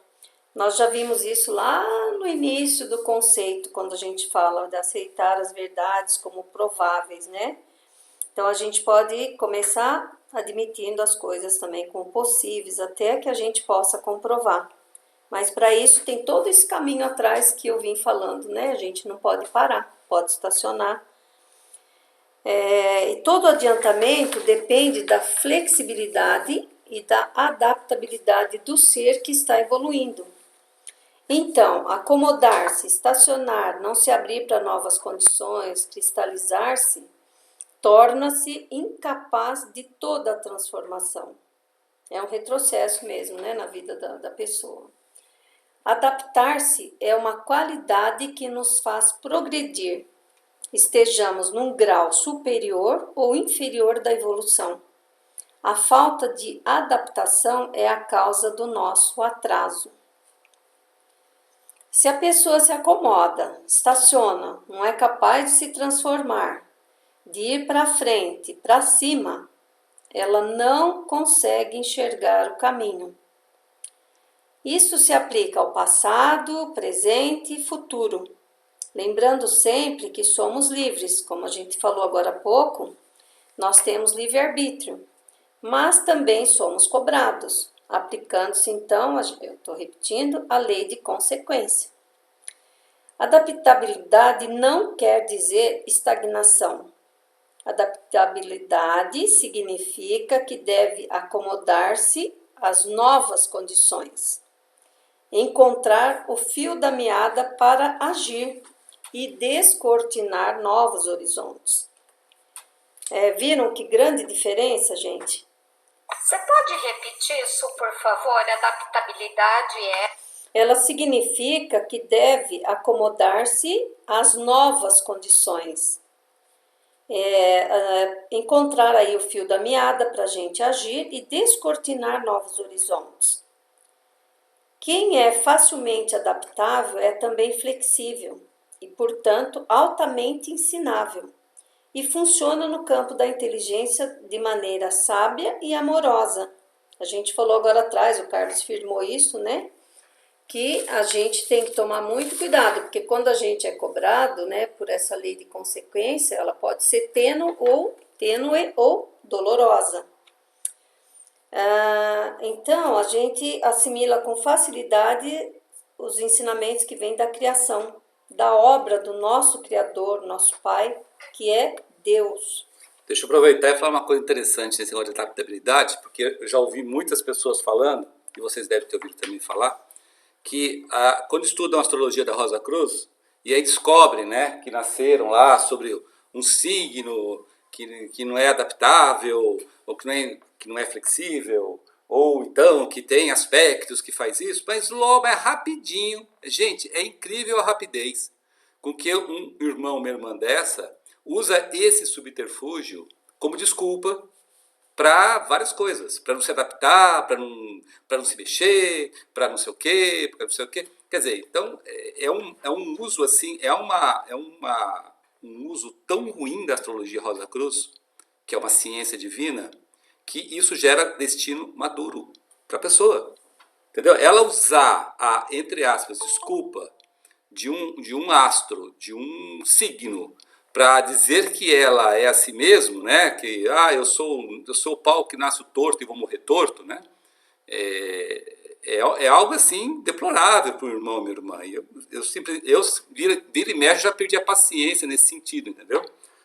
Nós já vimos isso lá no início do conceito, quando a gente fala de aceitar as verdades como prováveis, né? Então, a gente pode começar admitindo as coisas também como possíveis, até que a gente possa comprovar. Mas para isso tem todo esse caminho atrás que eu vim falando, né? A gente não pode parar, pode estacionar. E todo adiantamento depende da flexibilidade e da adaptabilidade do ser que está evoluindo. Então, acomodar-se, estacionar, não se abrir para novas condições, cristalizar-se, torna-se incapaz de toda a transformação. É um retrocesso mesmo, né, na vida da pessoa. Adaptar-se é uma qualidade que nos faz progredir, estejamos num grau superior ou inferior da evolução. A falta de adaptação é a causa do nosso atraso. Se a pessoa se acomoda, estaciona, não é capaz de se transformar, de ir para frente, para cima, ela não consegue enxergar o caminho. Isso se aplica ao passado, presente e futuro. Lembrando sempre que somos livres, como a gente falou agora há pouco, nós temos livre-arbítrio, mas também somos cobrados, aplicando-se então, eu estou repetindo, a lei de consequência. Adaptabilidade não quer dizer estagnação. Adaptabilidade significa que deve acomodar-se às novas condições, encontrar o fio da meada para agir e descortinar novos horizontes. Viram que grande diferença, gente? Você pode repetir isso, por favor? Adaptabilidade Ela significa que deve acomodar-se às novas condições. Encontrar aí o fio da meada para a gente agir e descortinar novos horizontes. Quem é facilmente adaptável é também flexível e, portanto, altamente ensinável e funciona no campo da inteligência de maneira sábia e amorosa. A gente falou agora atrás, o Carlos firmou isso, né? Que a gente tem que tomar muito cuidado, porque quando a gente é cobrado, né, por essa lei de consequência, ela pode ser tênue ou dolorosa. Então, a gente assimila com facilidade os ensinamentos que vêm da criação, da obra do nosso Criador, nosso Pai, que é Deus. Deixa eu aproveitar e falar uma coisa interessante nesse negócio de adaptabilidade, porque eu já ouvi muitas pessoas falando, e vocês devem ter ouvido também falar, que quando estudam a astrologia da Rosa Cruz, e aí descobrem, né, que nasceram lá sobre um signo que não é adaptável, ou que não é flexível, ou então que tem aspectos que faz isso, mas logo é rapidinho. Gente, é incrível a rapidez com que um irmão, uma irmã dessa, usa esse subterfúgio como desculpa para várias coisas, para não se adaptar, para não se mexer, para não sei o quê, para não sei o quê. Quer dizer, então é um uso assim, um uso tão ruim da astrologia Rosa Cruz, que é uma ciência divina, que isso gera destino maduro para a pessoa. Entendeu? Ela usar a, entre aspas, desculpa de um astro, de um signo, para dizer que ela é a si mesmo, né? Que eu sou o pau que nasce torto e vou morrer torto, né? É algo assim deplorável para o irmão, minha irmã. E eu vira e mexe, já perdi a paciência nesse sentido, entendeu?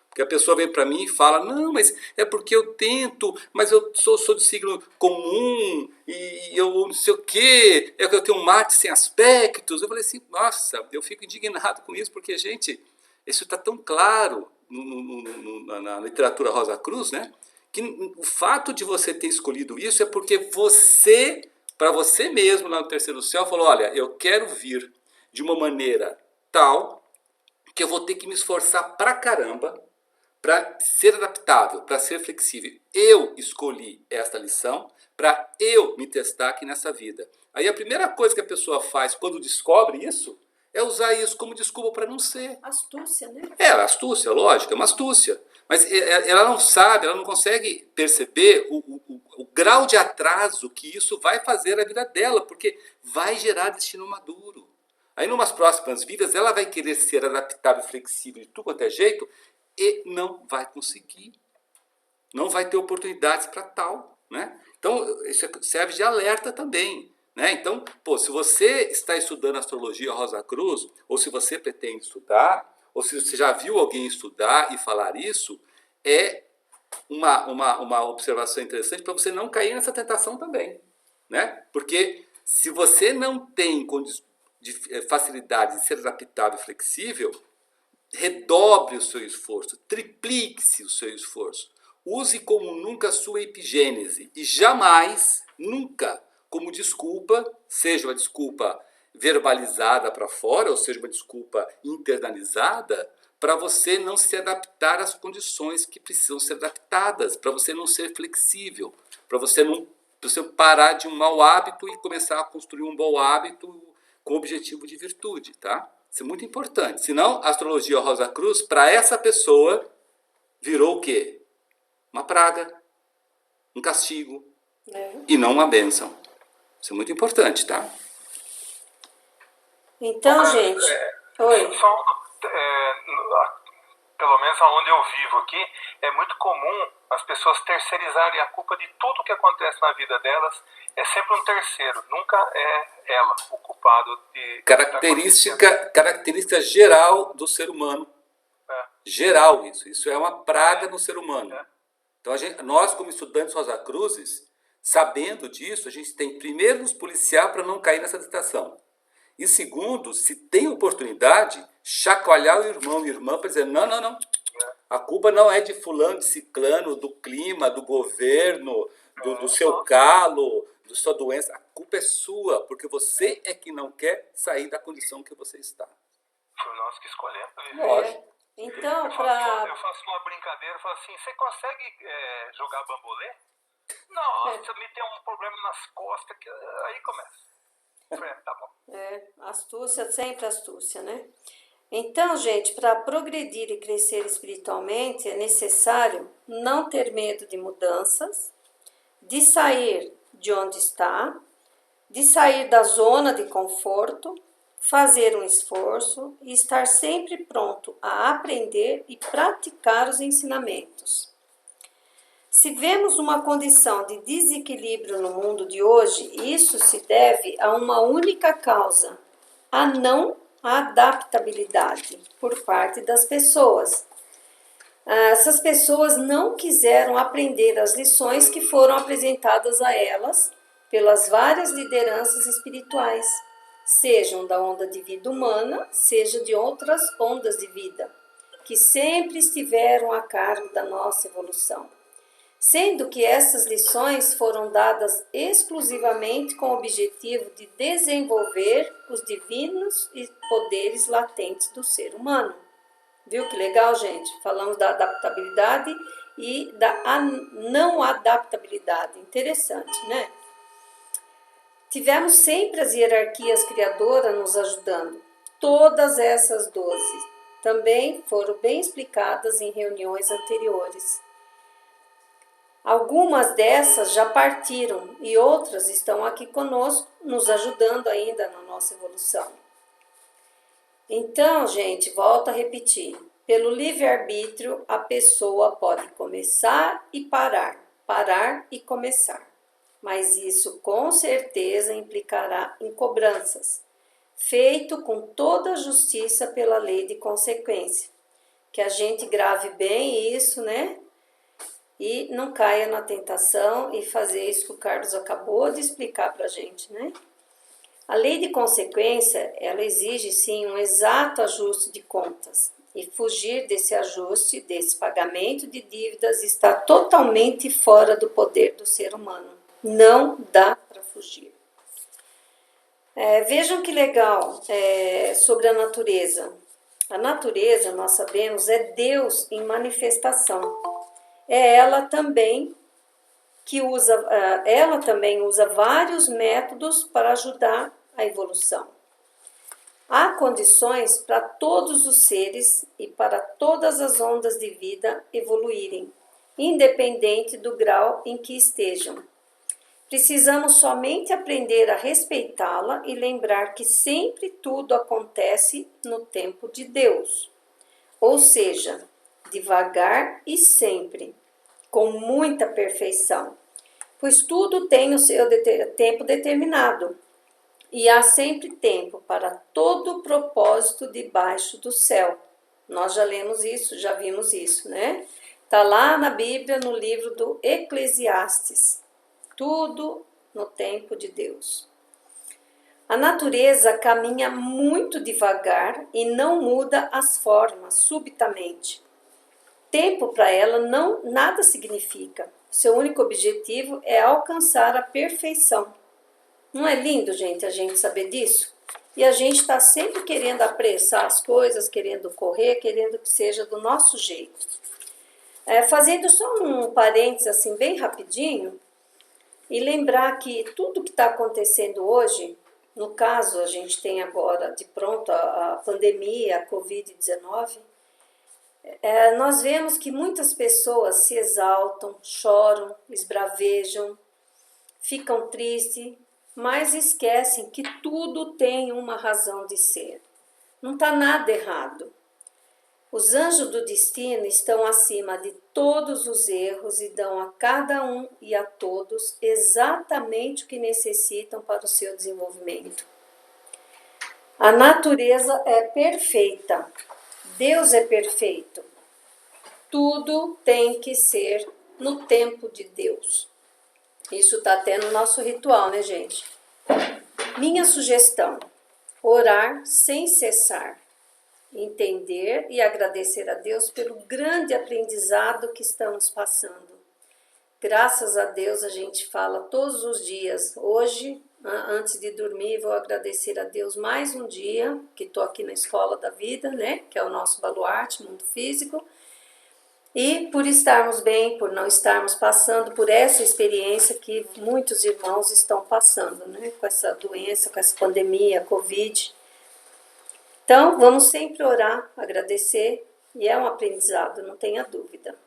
Porque a pessoa vem para mim e fala, não, mas é porque eu tento, mas eu sou de signo comum, e eu não sei o quê, é que eu tenho um Marte sem aspectos. Eu falei assim, nossa, eu fico indignado com isso, porque, gente, isso está tão claro na literatura Rosa Cruz, né? Que o fato de você ter escolhido isso é porque você, para você mesmo, lá no terceiro céu, falou, olha, eu quero vir de uma maneira tal que eu vou ter que me esforçar pra caramba para ser adaptável, para ser flexível. Eu escolhi esta lição para eu me testar aqui nessa vida. Aí a primeira coisa que a pessoa faz quando descobre isso é usar isso como desculpa para não ser. Astúcia, né? Astúcia, lógico, é uma astúcia. Mas ela não sabe, ela não consegue perceber o grau de atraso que isso vai fazer na vida dela, porque vai gerar destino maduro. Aí, numas próximas vidas, ela vai querer ser adaptável e flexível de tudo quanto é jeito e não vai conseguir. Não vai ter oportunidades para tal, né? Então, isso serve de alerta também. Né? Então, se você está estudando astrologia Rosa Cruz, ou se você pretende estudar, ou se você já viu alguém estudar e falar isso, é uma observação interessante para você não cair nessa tentação também. Né? Porque se você não tem facilidade de ser adaptável e flexível, redobre o seu esforço, triplique-se o seu esforço. Use como nunca a sua epigênese e jamais, nunca, como desculpa, seja uma desculpa verbalizada para fora, ou seja uma desculpa internalizada, para você não se adaptar às condições que precisam ser adaptadas, para você não ser flexível, para você parar de um mau hábito e começar a construir um bom hábito com o objetivo de virtude, tá? Isso é muito importante. Senão, a astrologia Rosa Cruz, para essa pessoa, virou o quê? Uma praga, um castigo, É. e não uma bênção. Isso é muito importante, tá? Então, gente, oi. Pelo menos aonde eu vivo aqui, é muito comum as pessoas terceirizarem a culpa de tudo que acontece na vida delas. É sempre um terceiro, nunca é ela o culpado de Característica geral do ser humano. Geral isso. Isso é uma praga no ser humano. Então, nós, como estudantes Rosa Cruzes, sabendo disso, a gente tem primeiro nos policiar para não cair nessa tentação. E segundo, se tem oportunidade, chacoalhar o irmão e irmã para dizer, não. A culpa não é de fulano, de ciclano, do clima, do governo, do seu calo, da sua doença. A culpa é sua, porque você é que não quer sair da condição que você está. Foi nós que escolhemos viver. Lógico. Então, Eu faço uma brincadeira, eu falo assim, você consegue jogar bambolê? Nossa, me tem um problema nas costas, que aí começa. Tá bom. Astúcia, sempre astúcia, né? Então, gente, para progredir e crescer espiritualmente, é necessário não ter medo de mudanças, de sair de onde está, de sair da zona de conforto, fazer um esforço e estar sempre pronto a aprender e praticar os ensinamentos. Se vemos uma condição de desequilíbrio no mundo de hoje, isso se deve a uma única causa, a não adaptabilidade por parte das pessoas. Essas pessoas não quiseram aprender as lições que foram apresentadas a elas pelas várias lideranças espirituais, sejam da onda de vida humana, seja de outras ondas de vida, que sempre estiveram a cargo da nossa evolução. Sendo que essas lições foram dadas exclusivamente com o objetivo de desenvolver os divinos e poderes latentes do ser humano. Viu que legal, gente? Falamos da adaptabilidade e da não adaptabilidade. Interessante, né? Tivemos sempre as hierarquias criadoras nos ajudando. Todas essas 12 também foram bem explicadas em reuniões anteriores. Algumas dessas já partiram e outras estão aqui conosco, nos ajudando ainda na nossa evolução. Então, gente, volto a repetir. Pelo livre-arbítrio, a pessoa pode começar e parar, parar e começar. Mas isso com certeza implicará em cobranças, feito com toda a justiça pela lei de consequência. Que a gente grave bem isso, né? E não caia na tentação e fazer isso que o Carlos acabou de explicar para a gente, né? A lei de consequência, ela exige sim um exato ajuste de contas. E fugir desse ajuste, desse pagamento de dívidas, está totalmente fora do poder do ser humano. Não dá para fugir. Vejam que legal sobre a natureza. A natureza, nós sabemos, é Deus em manifestação. Ela também usa vários métodos para ajudar a evolução. Há condições para todos os seres e para todas as ondas de vida evoluírem, independente do grau em que estejam. Precisamos somente aprender a respeitá-la e lembrar que sempre tudo acontece no tempo de Deus. Ou seja, devagar e sempre, com muita perfeição, pois tudo tem o seu tempo determinado e há sempre tempo para todo o propósito debaixo do céu. Nós já lemos isso, já vimos isso, né? Está lá na Bíblia, no livro do Eclesiastes. Tudo no tempo de Deus. A natureza caminha muito devagar e não muda as formas subitamente. Tempo para ela nada significa. Seu único objetivo é alcançar a perfeição. Não é lindo, gente, a gente saber disso? E a gente está sempre querendo apressar as coisas, querendo correr, querendo que seja do nosso jeito. Fazendo só um parênteses assim bem rapidinho, e lembrar que tudo que está acontecendo hoje, no caso a gente tem agora de pronto a pandemia, a Covid-19, Nós vemos que muitas pessoas se exaltam, choram, esbravejam, ficam tristes, mas esquecem que tudo tem uma razão de ser. Não está nada errado. Os anjos do destino estão acima de todos os erros e dão a cada um e a todos exatamente o que necessitam para o seu desenvolvimento. A natureza é perfeita. Deus é perfeito. Tudo tem que ser no tempo de Deus. Isso está até no nosso ritual, né, gente? Minha sugestão: orar sem cessar. Entender e agradecer a Deus pelo grande aprendizado que estamos passando. Graças a Deus a gente fala todos os dias. Hoje, antes de dormir, vou agradecer a Deus mais um dia, que estou aqui na Escola da Vida, né? Que é o nosso baluarte, mundo físico. E por estarmos bem, por não estarmos passando por essa experiência que muitos irmãos estão passando, né? Com essa doença, com essa pandemia, Covid. Então, vamos sempre orar, agradecer, e é um aprendizado, não tenha dúvida.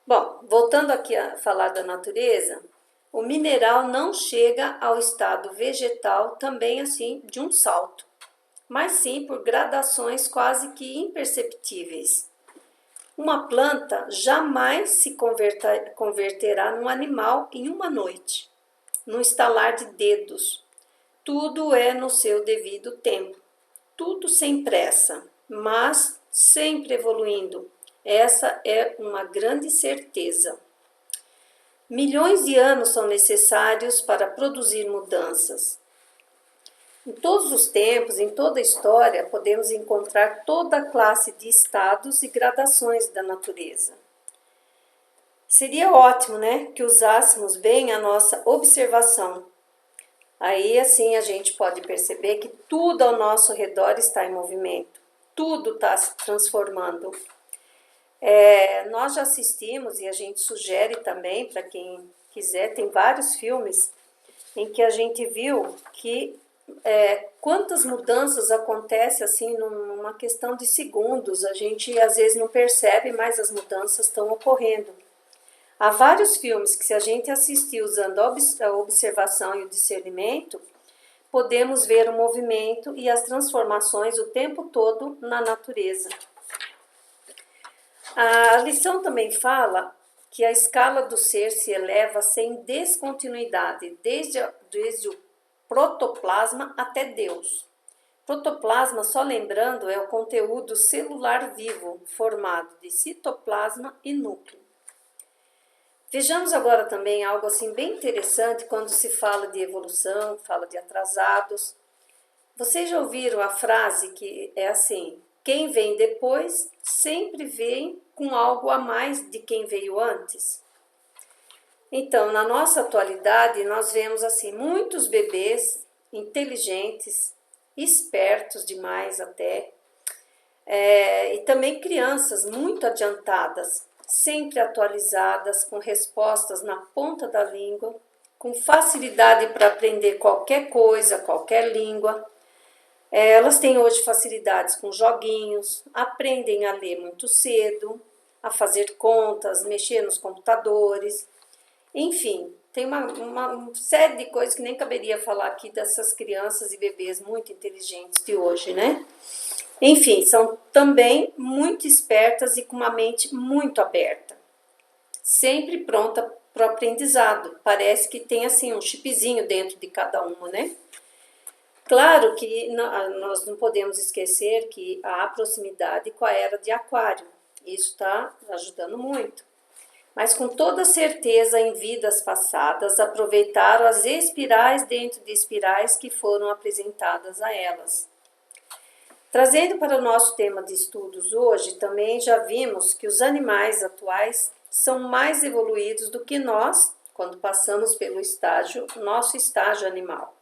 Bom, voltando aqui a falar da natureza, o mineral não chega ao estado vegetal também assim de um salto, mas sim por gradações quase que imperceptíveis. Uma planta jamais se converterá num animal em uma noite, num estalar de dedos. Tudo é no seu devido tempo. Tudo sem pressa, mas sempre evoluindo. Essa é uma grande certeza. Milhões de anos são necessários para produzir mudanças. Em todos os tempos, em toda a história, podemos encontrar toda a classe de estados e gradações da natureza. Seria ótimo, né, que usássemos bem a nossa observação. Aí, assim, a gente pode perceber que tudo ao nosso redor está em movimento, tudo está se transformando. Nós já assistimos, e a gente sugere também, para quem quiser, tem vários filmes em que a gente viu que quantas mudanças acontecem assim numa questão de segundos. A gente às vezes não percebe, mas as mudanças estão ocorrendo. Há vários filmes que, se a gente assistir usando a observação e o discernimento, podemos ver o movimento e as transformações o tempo todo na natureza. A lição também fala que a escala do ser se eleva sem descontinuidade, desde o protoplasma até Deus. Protoplasma, só lembrando, é o conteúdo celular vivo, formado de citoplasma e núcleo. Vejamos agora também algo assim bem interessante quando se fala de evolução, fala de atrasados. Vocês já ouviram a frase que é assim: quem vem depois sempre vem com algo a mais de quem veio antes? Então, na nossa atualidade, nós vemos assim muitos bebês inteligentes, espertos demais até, e também crianças muito adiantadas, sempre atualizadas, com respostas na ponta da língua, com facilidade para aprender qualquer coisa, qualquer língua. Elas têm hoje facilidades com joguinhos, aprendem a ler muito cedo, a fazer contas, mexer nos computadores. Enfim, tem uma série de coisas que nem caberia falar aqui dessas crianças e bebês muito inteligentes de hoje, né? Enfim, são também muito espertas e com uma mente muito aberta, sempre pronta para o aprendizado. Parece que tem assim um chipzinho dentro de cada uma, né? Claro que nós não podemos esquecer que há proximidade com a era de Aquário. Isso está ajudando muito. Mas com toda certeza, em vidas passadas, aproveitaram as espirais dentro de espirais que foram apresentadas a elas. Trazendo para o nosso tema de estudos hoje, também já vimos que os animais atuais são mais evoluídos do que nós, quando passamos pelo nosso estágio animal.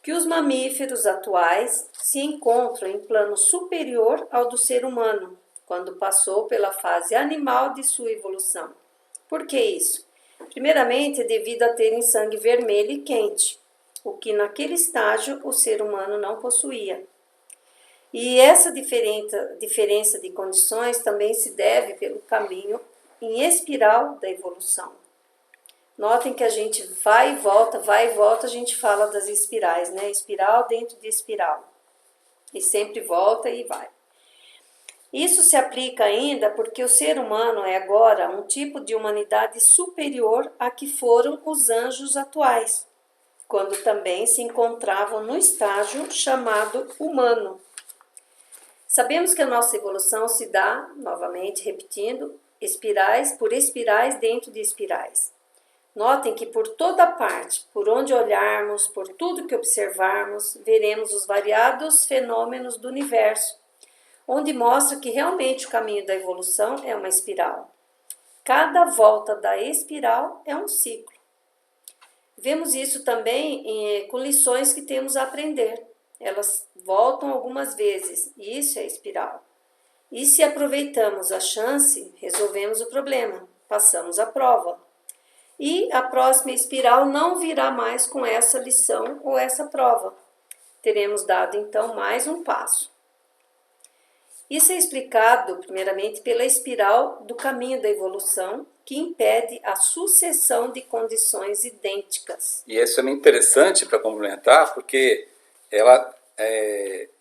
Que os mamíferos atuais se encontram em plano superior ao do ser humano, quando passou pela fase animal de sua evolução. Por que isso? Primeiramente, devido a terem sangue vermelho e quente, o que naquele estágio o ser humano não possuía. E essa diferença de condições também se deve pelo caminho em espiral da evolução. Notem que a gente vai e volta, a gente fala das espirais, né? Espiral dentro de espiral. E sempre volta e vai. Isso se aplica ainda porque o ser humano é agora um tipo de humanidade superior a que foram os anjos atuais, quando também se encontravam no estágio chamado humano. Sabemos que a nossa evolução se dá, novamente repetindo, espirais por espirais dentro de espirais. Notem que por toda parte, por onde olharmos, por tudo que observarmos, veremos os variados fenômenos do universo, onde mostra que realmente o caminho da evolução é uma espiral. Cada volta da espiral é um ciclo. Vemos isso também com lições que temos a aprender. Elas voltam algumas vezes, e isso é espiral. E se aproveitamos a chance, resolvemos o problema, passamos a prova. E a próxima espiral não virá mais com essa lição ou essa prova. Teremos dado então mais um passo. Isso é explicado, primeiramente, pela espiral do caminho da evolução, que impede a sucessão de condições idênticas. E isso é muito interessante para complementar, porque ela,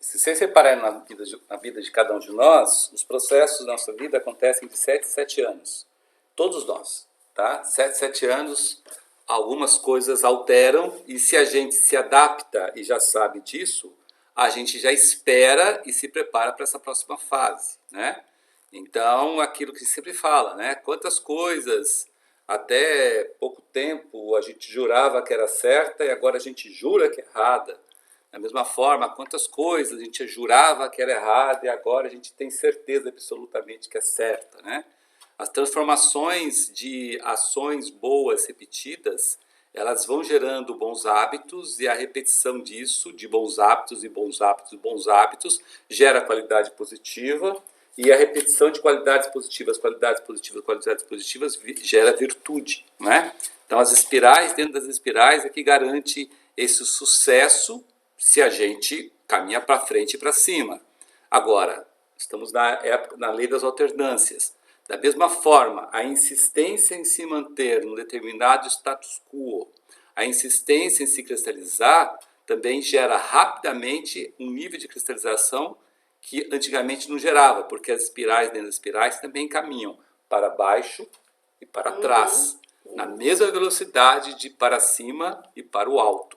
se vocês repararem na vida de cada um de nós, os processos da nossa vida acontecem de 7 em 7 anos. Todos nós, tá? 7 em 7 anos, algumas coisas alteram, e se a gente se adapta e já sabe disso, a gente já espera e se prepara para essa próxima fase, né? Então, aquilo que sempre fala, né? Quantas coisas até pouco tempo a gente jurava que era certa e agora a gente jura que é errada. Da mesma forma, quantas coisas a gente jurava que era errada e agora a gente tem certeza absolutamente que é certa, né? As transformações de ações boas repetidas, elas vão gerando bons hábitos e a repetição disso, de bons hábitos e bons hábitos e bons hábitos, gera qualidade positiva e a repetição de qualidades positivas gera virtude, né? Então as espirais, dentro das espirais é que garante esse sucesso se a gente caminha para frente e para cima. Agora, estamos na lei das alternâncias. Da mesma forma, a insistência em se manter num determinado status quo, a insistência em se cristalizar, também gera rapidamente um nível de cristalização que antigamente não gerava, porque as espirais dentro das espirais também caminham para baixo e para trás, na mesma velocidade de para cima e para o alto.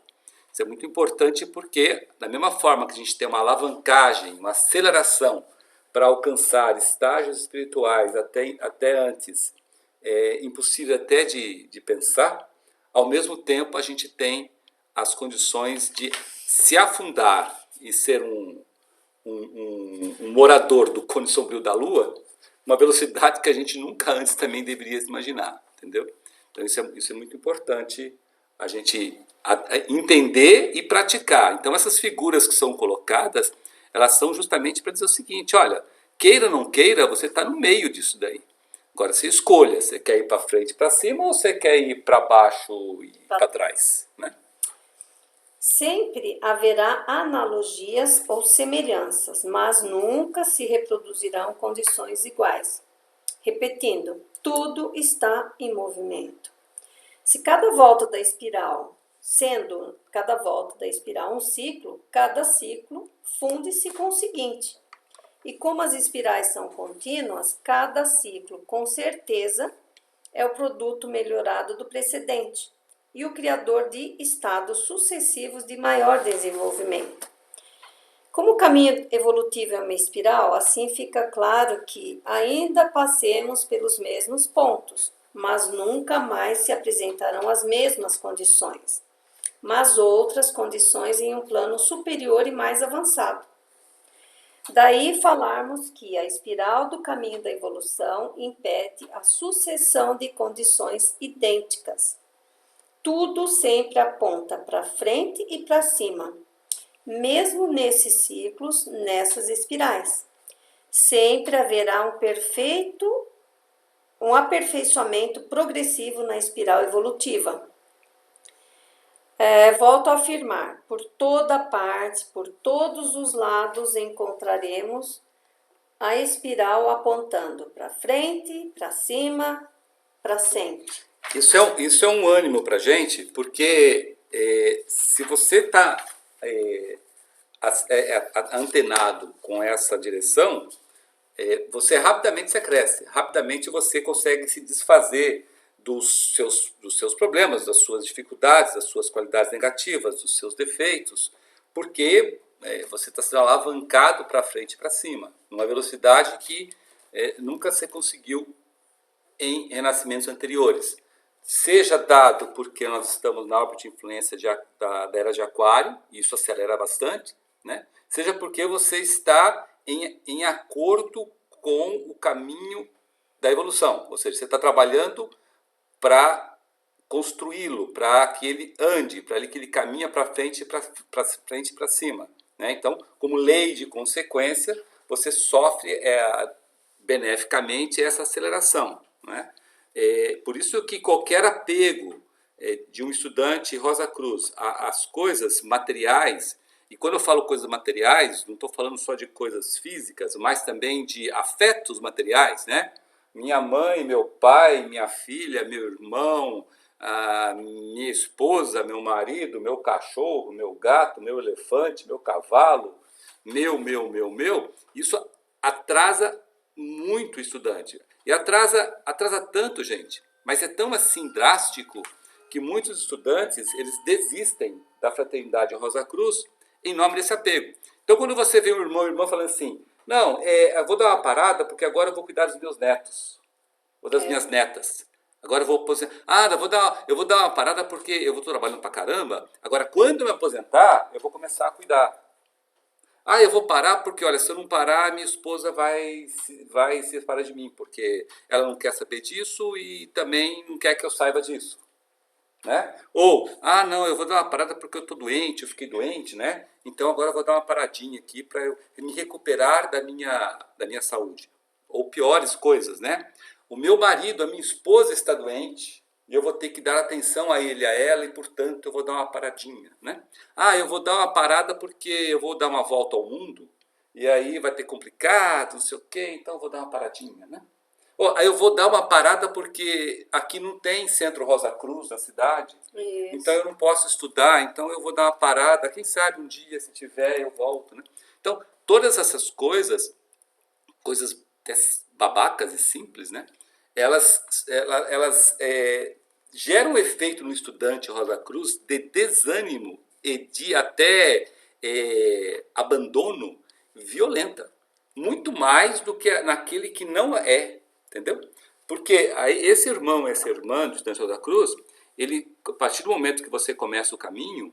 Isso é muito importante porque, da mesma forma que a gente tem uma alavancagem, uma aceleração para alcançar estágios espirituais até antes, impossível até de pensar, ao mesmo tempo a gente tem as condições de se afundar e ser um morador do cone sombrio da Lua, uma velocidade que a gente nunca antes também deveria imaginar, entendeu? Então isso é muito importante a gente entender e praticar. Então essas figuras que são colocadas, elas são justamente para dizer o seguinte, olha, queira ou não queira, você está no meio disso daí. Agora você escolha, você quer ir para frente, para cima, ou você quer ir para baixo e para trás, né? Sempre haverá analogias ou semelhanças, mas nunca se reproduzirão condições iguais. Repetindo, tudo está em movimento. Se cada volta da espiral, sendo cada volta da espiral um ciclo, cada ciclo funde-se com o seguinte. E como as espirais são contínuas, cada ciclo, com certeza, é o produto melhorado do precedente e o criador de estados sucessivos de maior desenvolvimento. Como o caminho evolutivo é uma espiral, assim fica claro que ainda passemos pelos mesmos pontos, mas nunca mais se apresentarão as mesmas condições, mas outras condições em um plano superior e mais avançado. Daí falarmos que a espiral do caminho da evolução impede a sucessão de condições idênticas. Tudo sempre aponta para frente e para cima, mesmo nesses ciclos, nessas espirais. Sempre haverá um aperfeiçoamento progressivo na espiral evolutiva. Volto a afirmar, por toda parte, por todos os lados encontraremos a espiral apontando para frente, para cima, para sempre. Isso é um ânimo para gente, porque se você está antenado com essa direção, você rapidamente se cresce, rapidamente você consegue se desfazer dos seus problemas, das suas dificuldades, das suas qualidades negativas, dos seus defeitos, porque você está sendo alavancado para frente e para cima, numa velocidade que nunca se conseguiu em renascimentos anteriores. Seja dado porque nós estamos na órbita de influência da era de Aquário, e isso acelera bastante, né? Seja porque você está em acordo com o caminho da evolução, ou seja, você está trabalhando para construí-lo, para que ele ande, para que ele caminhe para frente e para cima. Né? Então, como lei de consequência, você sofre beneficamente essa aceleração. Né? Por isso que qualquer apego de um estudante Rosa Cruz às coisas materiais, e quando eu falo coisas materiais, não estou falando só de coisas físicas, mas também de afetos materiais, né? Minha mãe, meu pai, minha filha, meu irmão, a minha esposa, meu marido, meu cachorro, meu gato, meu elefante, meu cavalo, meu, isso atrasa muito o estudante. E atrasa tanto, gente, mas é tão assim drástico que muitos estudantes eles desistem da fraternidade Rosa Cruz em nome desse apego. Então, quando você vê um irmão falando assim, não, eu vou dar uma parada porque agora eu vou cuidar dos meus netos, ou das minhas netas. Agora eu vou aposentar. Eu vou dar uma parada porque eu vou trabalhando pra caramba. Agora, quando eu me aposentar, eu vou começar a cuidar. Eu vou parar porque, olha, se eu não parar, minha esposa vai se separar de mim, porque ela não quer saber disso e também não quer que eu saiba disso. Né? Ou, não, eu vou dar uma parada porque eu estou doente, eu fiquei doente, né? Então agora eu vou dar uma paradinha aqui para eu me recuperar da minha saúde. Ou piores coisas, né? O meu marido, a minha esposa está doente e eu vou ter que dar atenção a ele, a ela, e portanto eu vou dar uma paradinha, né? Eu vou dar uma parada porque eu vou dar uma volta ao mundo e aí vai ter complicado, não sei o quê, então eu vou dar uma paradinha, né? Aí eu vou dar uma parada porque aqui não tem Centro Rosa Cruz na cidade. Isso. Então eu não posso estudar, então eu vou dar uma parada. Quem sabe um dia, se tiver, eu volto. Né? Então, todas essas coisas babacas e simples, né? Elas geram um efeito no estudante Rosa Cruz de desânimo e de até abandono violenta. Muito mais do que naquele que não é. Entendeu? Porque aí esse irmão, essa irmã do estudante Rosa Cruz, ele, a partir do momento que você começa o caminho,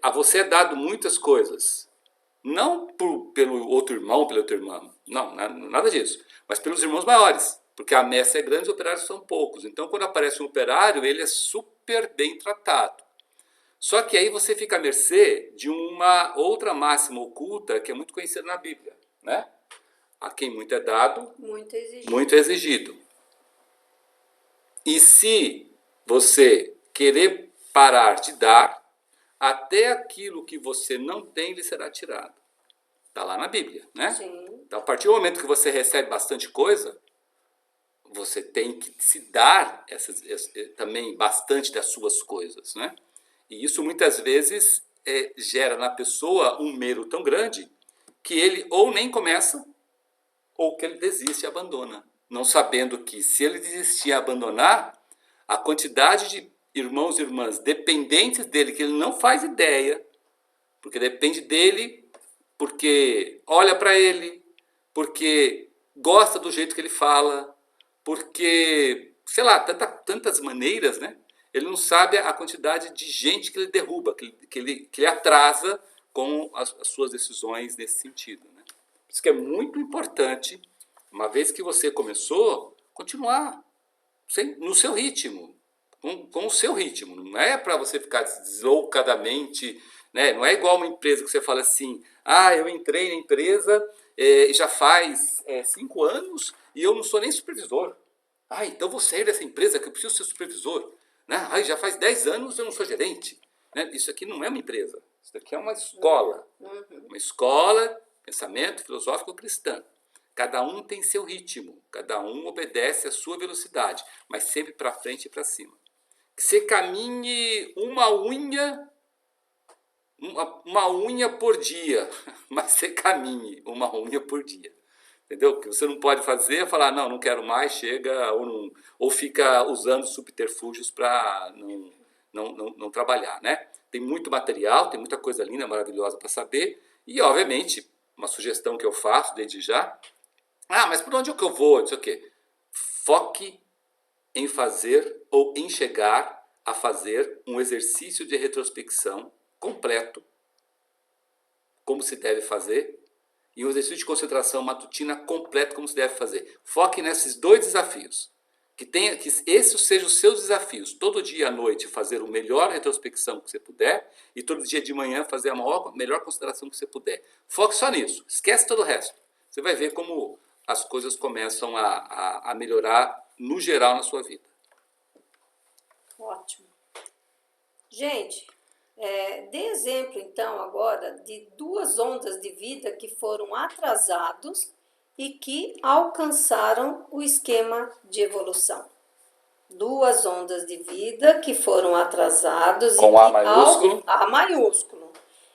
a você é dado muitas coisas. Não pelo outro irmão, pela outra irmã. Não, nada disso. Mas pelos irmãos maiores. Porque a messe é grande e os operários são poucos. Então, quando aparece um operário, ele é super bem tratado. Só que aí você fica à mercê de uma outra máxima oculta que é muito conhecida na Bíblia. Né? A quem muito é dado, muito é exigido. E se você querer parar de dar, até aquilo que você não tem lhe será tirado. Está lá na Bíblia, né? Sim. Então, a partir do momento que você recebe bastante coisa, você tem que se dar também bastante das suas coisas, né? E isso muitas vezes gera na pessoa um medo tão grande que ele ou nem começa ou que ele desiste e abandona, não sabendo que se ele desistir e abandonar, a quantidade de irmãos e irmãs dependentes dele, que ele não faz ideia, porque depende dele, porque olha para ele, porque gosta do jeito que ele fala, porque, sei lá, tantas maneiras, né? Ele não sabe a quantidade de gente que ele derruba, que ele atrasa com as suas decisões nesse sentido. Né? Por isso que é muito importante, uma vez que você começou, continuar no seu ritmo, com o seu ritmo. Não é para você ficar deslocadamente, né? Não é igual uma empresa que você fala assim, eu entrei na empresa já faz 5 anos e eu não sou nem supervisor. Então vou sair dessa empresa que eu preciso ser supervisor. Né? Já faz 10 anos eu não sou gerente. né? Isso aqui não é uma empresa, isso aqui é uma escola. Uma escola, pensamento filosófico cristã. Cada um tem seu ritmo, cada um obedece à sua velocidade, mas sempre para frente e para cima. Que você caminhe uma unha por dia, mas você caminhe uma unha por dia. Entendeu? O que você não pode fazer é falar, não quero mais, chega, ou fica usando subterfúgios para não trabalhar, né? Tem muito material, tem muita coisa linda, maravilhosa para saber, e obviamente, uma sugestão que eu faço desde já, mas por onde é que eu vou? Não sei o quê. Foque em fazer ou em chegar a fazer um exercício de retrospecção completo, como se deve fazer, e um exercício de concentração matutina completo, como se deve fazer. Foque nesses dois desafios. Que esses sejam os seus desafios. Todo dia à noite fazer a melhor retrospecção que você puder e todo dia de manhã fazer a melhor consideração que você puder. Foque só nisso. Esquece todo o resto. Você vai ver como as coisas começam a melhorar no geral na sua vida. Ótimo. Gente, dê exemplo então agora de 2 ondas de vida que foram atrasados e que alcançaram o esquema de evolução. 2 ondas de vida que foram atrasados Com A maiúsculo. A maiúsculo,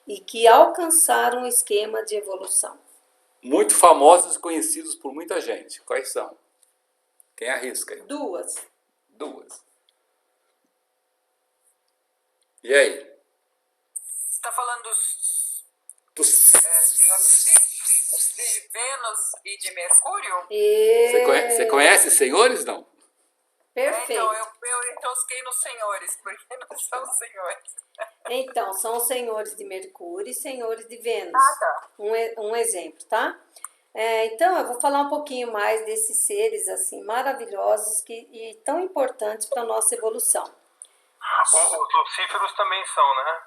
e que alcançaram o esquema de evolução. Muito famosos e conhecidos por muita gente. Quais são? Quem arrisca aí? 2. E aí? Você está falando Dos... de Vênus e de Mercúrio? Você conhece senhores, não? Perfeito. Então, eu tosquei nos senhores, porque não são senhores. Então, são os senhores de Mercúrio e senhores de Vênus. Tá. Um exemplo, tá? Então, eu vou falar um pouquinho mais desses seres assim maravilhosos e tão importantes para a nossa evolução. Os lucíferos também são, né?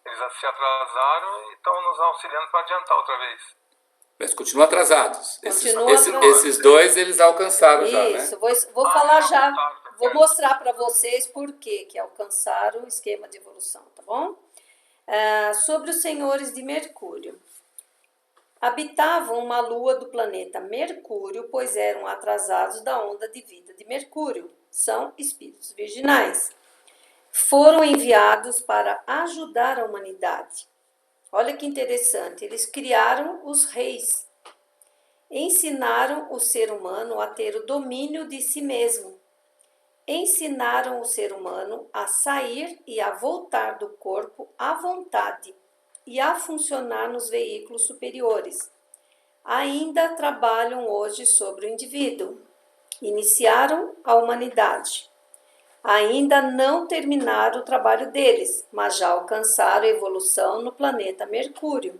Eles se atrasaram e estão nos auxiliando para adiantar outra vez. Mas continuam atrasados. Atrasados. Esses dois eles alcançaram já, né? Isso, vou falar já, vou mostrar para vocês por que alcançaram o esquema de evolução, tá bom? Sobre os senhores de Mercúrio. Habitavam uma lua do planeta Mercúrio, pois eram atrasados da onda de vida de Mercúrio. São espíritos virginais. Foram enviados para ajudar a humanidade. Olha que interessante, eles criaram os reis. Ensinaram o ser humano a ter o domínio de si mesmo. Ensinaram o ser humano a sair e a voltar do corpo à vontade e a funcionar nos veículos superiores. Ainda trabalham hoje sobre o indivíduo. Iniciaram a humanidade. Ainda não terminaram o trabalho deles, mas já alcançaram a evolução no planeta Mercúrio.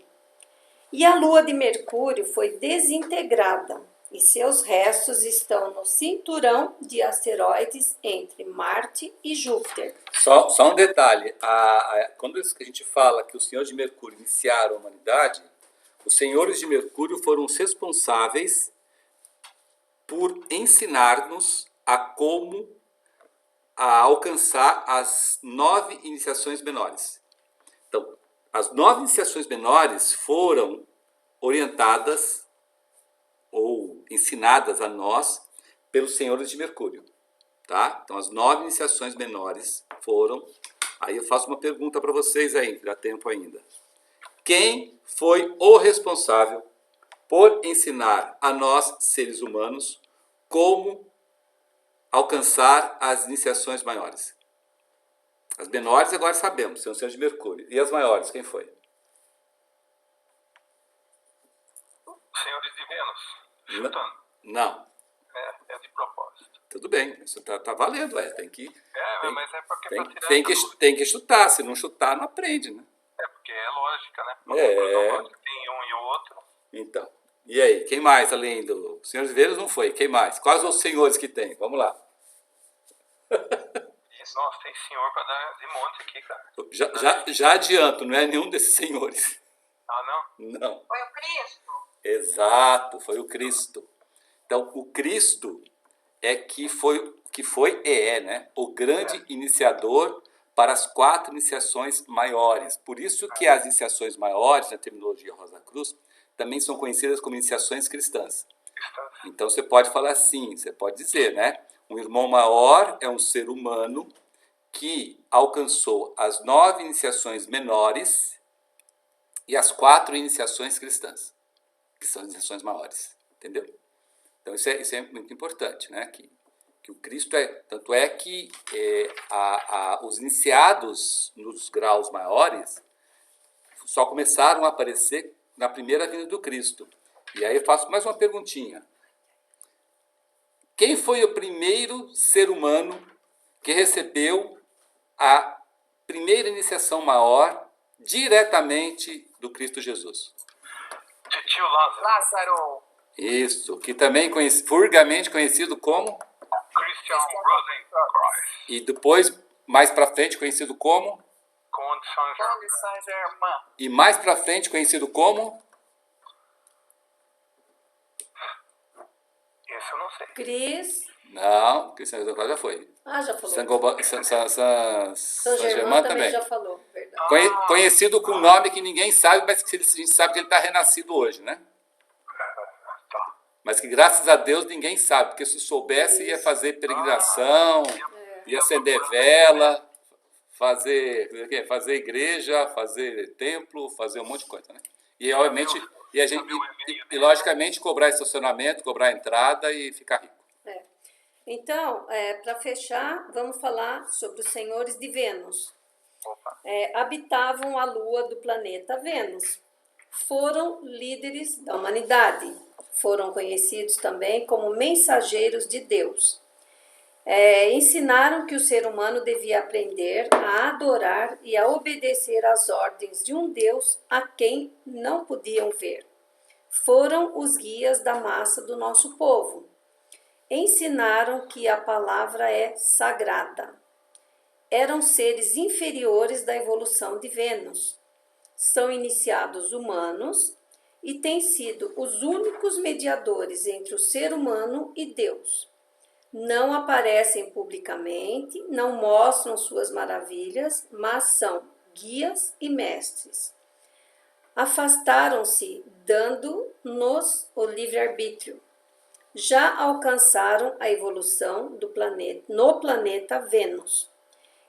E a lua de Mercúrio foi desintegrada e seus restos estão no cinturão de asteroides entre Marte e Júpiter. Só um detalhe, quando a gente fala que os senhores de Mercúrio iniciaram a humanidade, os senhores de Mercúrio foram os responsáveis por ensinar-nos a como alcançar as 9 iniciações menores. Então, as 9 iniciações menores foram orientadas ou ensinadas a nós pelos senhores de Mercúrio. Tá? Então, as 9 iniciações menores foram... Aí eu faço uma pergunta para vocês aí, dá tempo ainda. Quem foi o responsável por ensinar a nós, seres humanos, como alcançar as iniciações maiores? As menores agora sabemos, são os senhores de Mercúrio. E as maiores, quem foi? Senhores de Vênus, chutando. Não. É de propósito. Tudo bem, isso tá valendo, tem que... Mas é porque tem que chutar, se não chutar, não aprende, né? É porque é lógica, né? Tem um e o outro. Então, e aí, quem mais além do... Senhores de Vênus não foi, quem mais? Quais os senhores que tem? Vamos lá. Nossa, tem senhor para dar de monte aqui, cara. Já adianto, não é nenhum desses senhores. Ah, não? Não. Foi o Cristo. Exato, foi o Cristo. Então, o Cristo é né? O grande iniciador para as 4 iniciações maiores. Por isso que as iniciações maiores, na terminologia Rosa Cruz, também são conhecidas como iniciações cristãs. Então você pode falar assim, você pode dizer, né? Um irmão maior é um ser humano que alcançou as 9 iniciações menores e as 4 iniciações cristãs, que são iniciações maiores, entendeu? Então isso é muito importante, né? Que o Cristo tanto é que os iniciados nos graus maiores só começaram a aparecer na primeira vinda do Cristo. E aí eu faço mais uma perguntinha. Quem foi o primeiro ser humano que recebeu a primeira iniciação maior diretamente do Cristo Jesus? Tio Lázaro. Lázaro. Isso, que também vulgarmente conhecido como Christian Rosenkreuz. e depois, mais para frente, conhecido como Conde Conde Saint-Germain. Saint-Germain. e mais para frente conhecido como Esse eu não sei. Cris. não, Cristiano Rosenkreuz já foi. Já falou. Saint-Germain também. já falou, verdade. Conhecido com um nome que ninguém sabe, mas que a gente sabe que ele está renascido hoje, né? Tá. Mas que graças a Deus ninguém sabe, porque se soubesse ia fazer peregrinação, ia acender vela, fazer igreja, fazer templo, fazer um monte de coisa, né? E obviamente, logicamente cobrar estacionamento, cobrar entrada e ficar rico. Então, para fechar, vamos falar sobre os senhores de Vênus. Opa. Habitavam a lua do planeta Vênus. Foram líderes da humanidade. Foram conhecidos também como mensageiros de Deus. Ensinaram que o ser humano devia aprender a adorar e a obedecer às ordens de um Deus a quem não podiam ver. Foram os guias da massa do nosso povo. Ensinaram que a palavra é sagrada. Eram seres inferiores da evolução de Vênus. São iniciados humanos e têm sido os únicos mediadores entre o ser humano e Deus. Não aparecem publicamente, não mostram suas maravilhas, mas são guias e mestres. Afastaram-se, dando-nos o livre-arbítrio. Já alcançaram a evolução no planeta Vênus.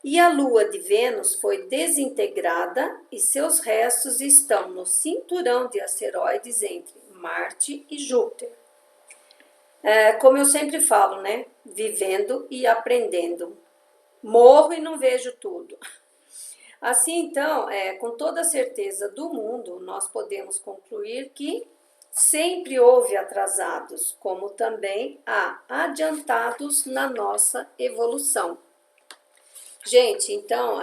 E a lua de Vênus foi desintegrada e seus restos estão no cinturão de asteroides entre Marte e Júpiter. Como eu sempre falo, né? Vivendo e aprendendo. Morro e não vejo tudo. Assim, então, com toda a certeza do mundo, nós podemos concluir que sempre houve atrasados, como também há adiantados na nossa evolução. Gente, então,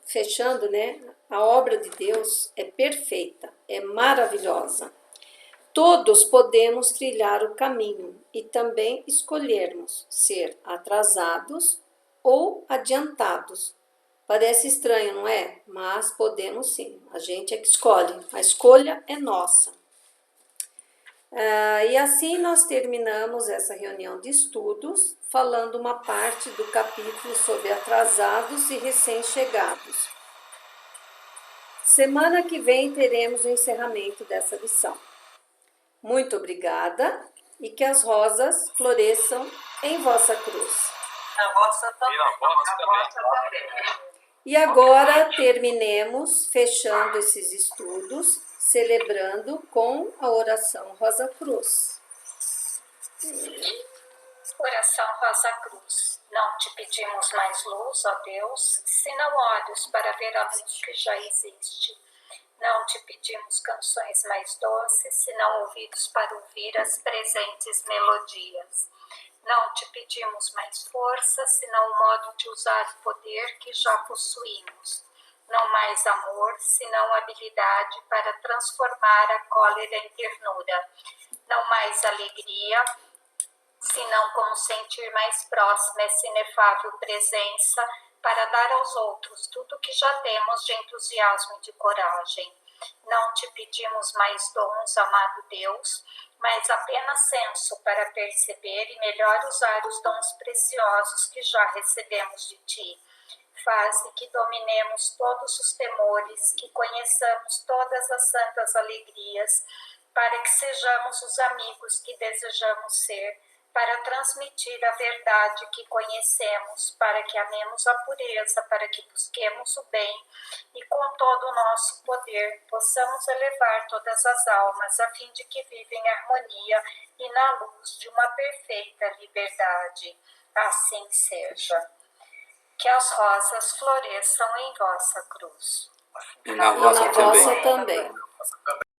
fechando, né? A obra de Deus é perfeita, é maravilhosa. Todos podemos trilhar o caminho e também escolhermos ser atrasados ou adiantados. Parece estranho, não é? Mas podemos sim, a gente é que escolhe, a escolha é nossa. E assim nós terminamos essa reunião de estudos, falando uma parte do capítulo sobre atrasados e recém-chegados. Semana que vem teremos o encerramento dessa lição. Muito obrigada e que as rosas floresçam em vossa cruz. Na vossa também. E na vossa também. E agora terminemos fechando esses estudos, celebrando com a oração Rosa Cruz. Oração Rosa Cruz. Não te pedimos mais luz, ó Deus, senão olhos para ver a luz que já existe. Não te pedimos canções mais doces, senão ouvidos para ouvir as presentes melodias. Não te pedimos mais força, senão o modo de usar o poder que já possuímos. Não mais amor, senão habilidade para transformar a cólera em ternura. Não mais alegria, senão como sentir mais próxima essa inefável presença para dar aos outros tudo o que já temos de entusiasmo e de coragem. Não te pedimos mais dons, amado Deus, mas apenas senso para perceber e melhor usar os dons preciosos que já recebemos de ti. Faze que dominemos todos os temores, que conheçamos todas as santas alegrias, para que sejamos os amigos que desejamos ser, para transmitir a verdade que conhecemos, para que amemos a pureza, para que busquemos o bem e com todo o nosso poder possamos elevar todas as almas a fim de que vivem em harmonia e na luz de uma perfeita liberdade. Assim seja. Que as rosas floresçam em vossa cruz. E na E vossa na também. vossa também.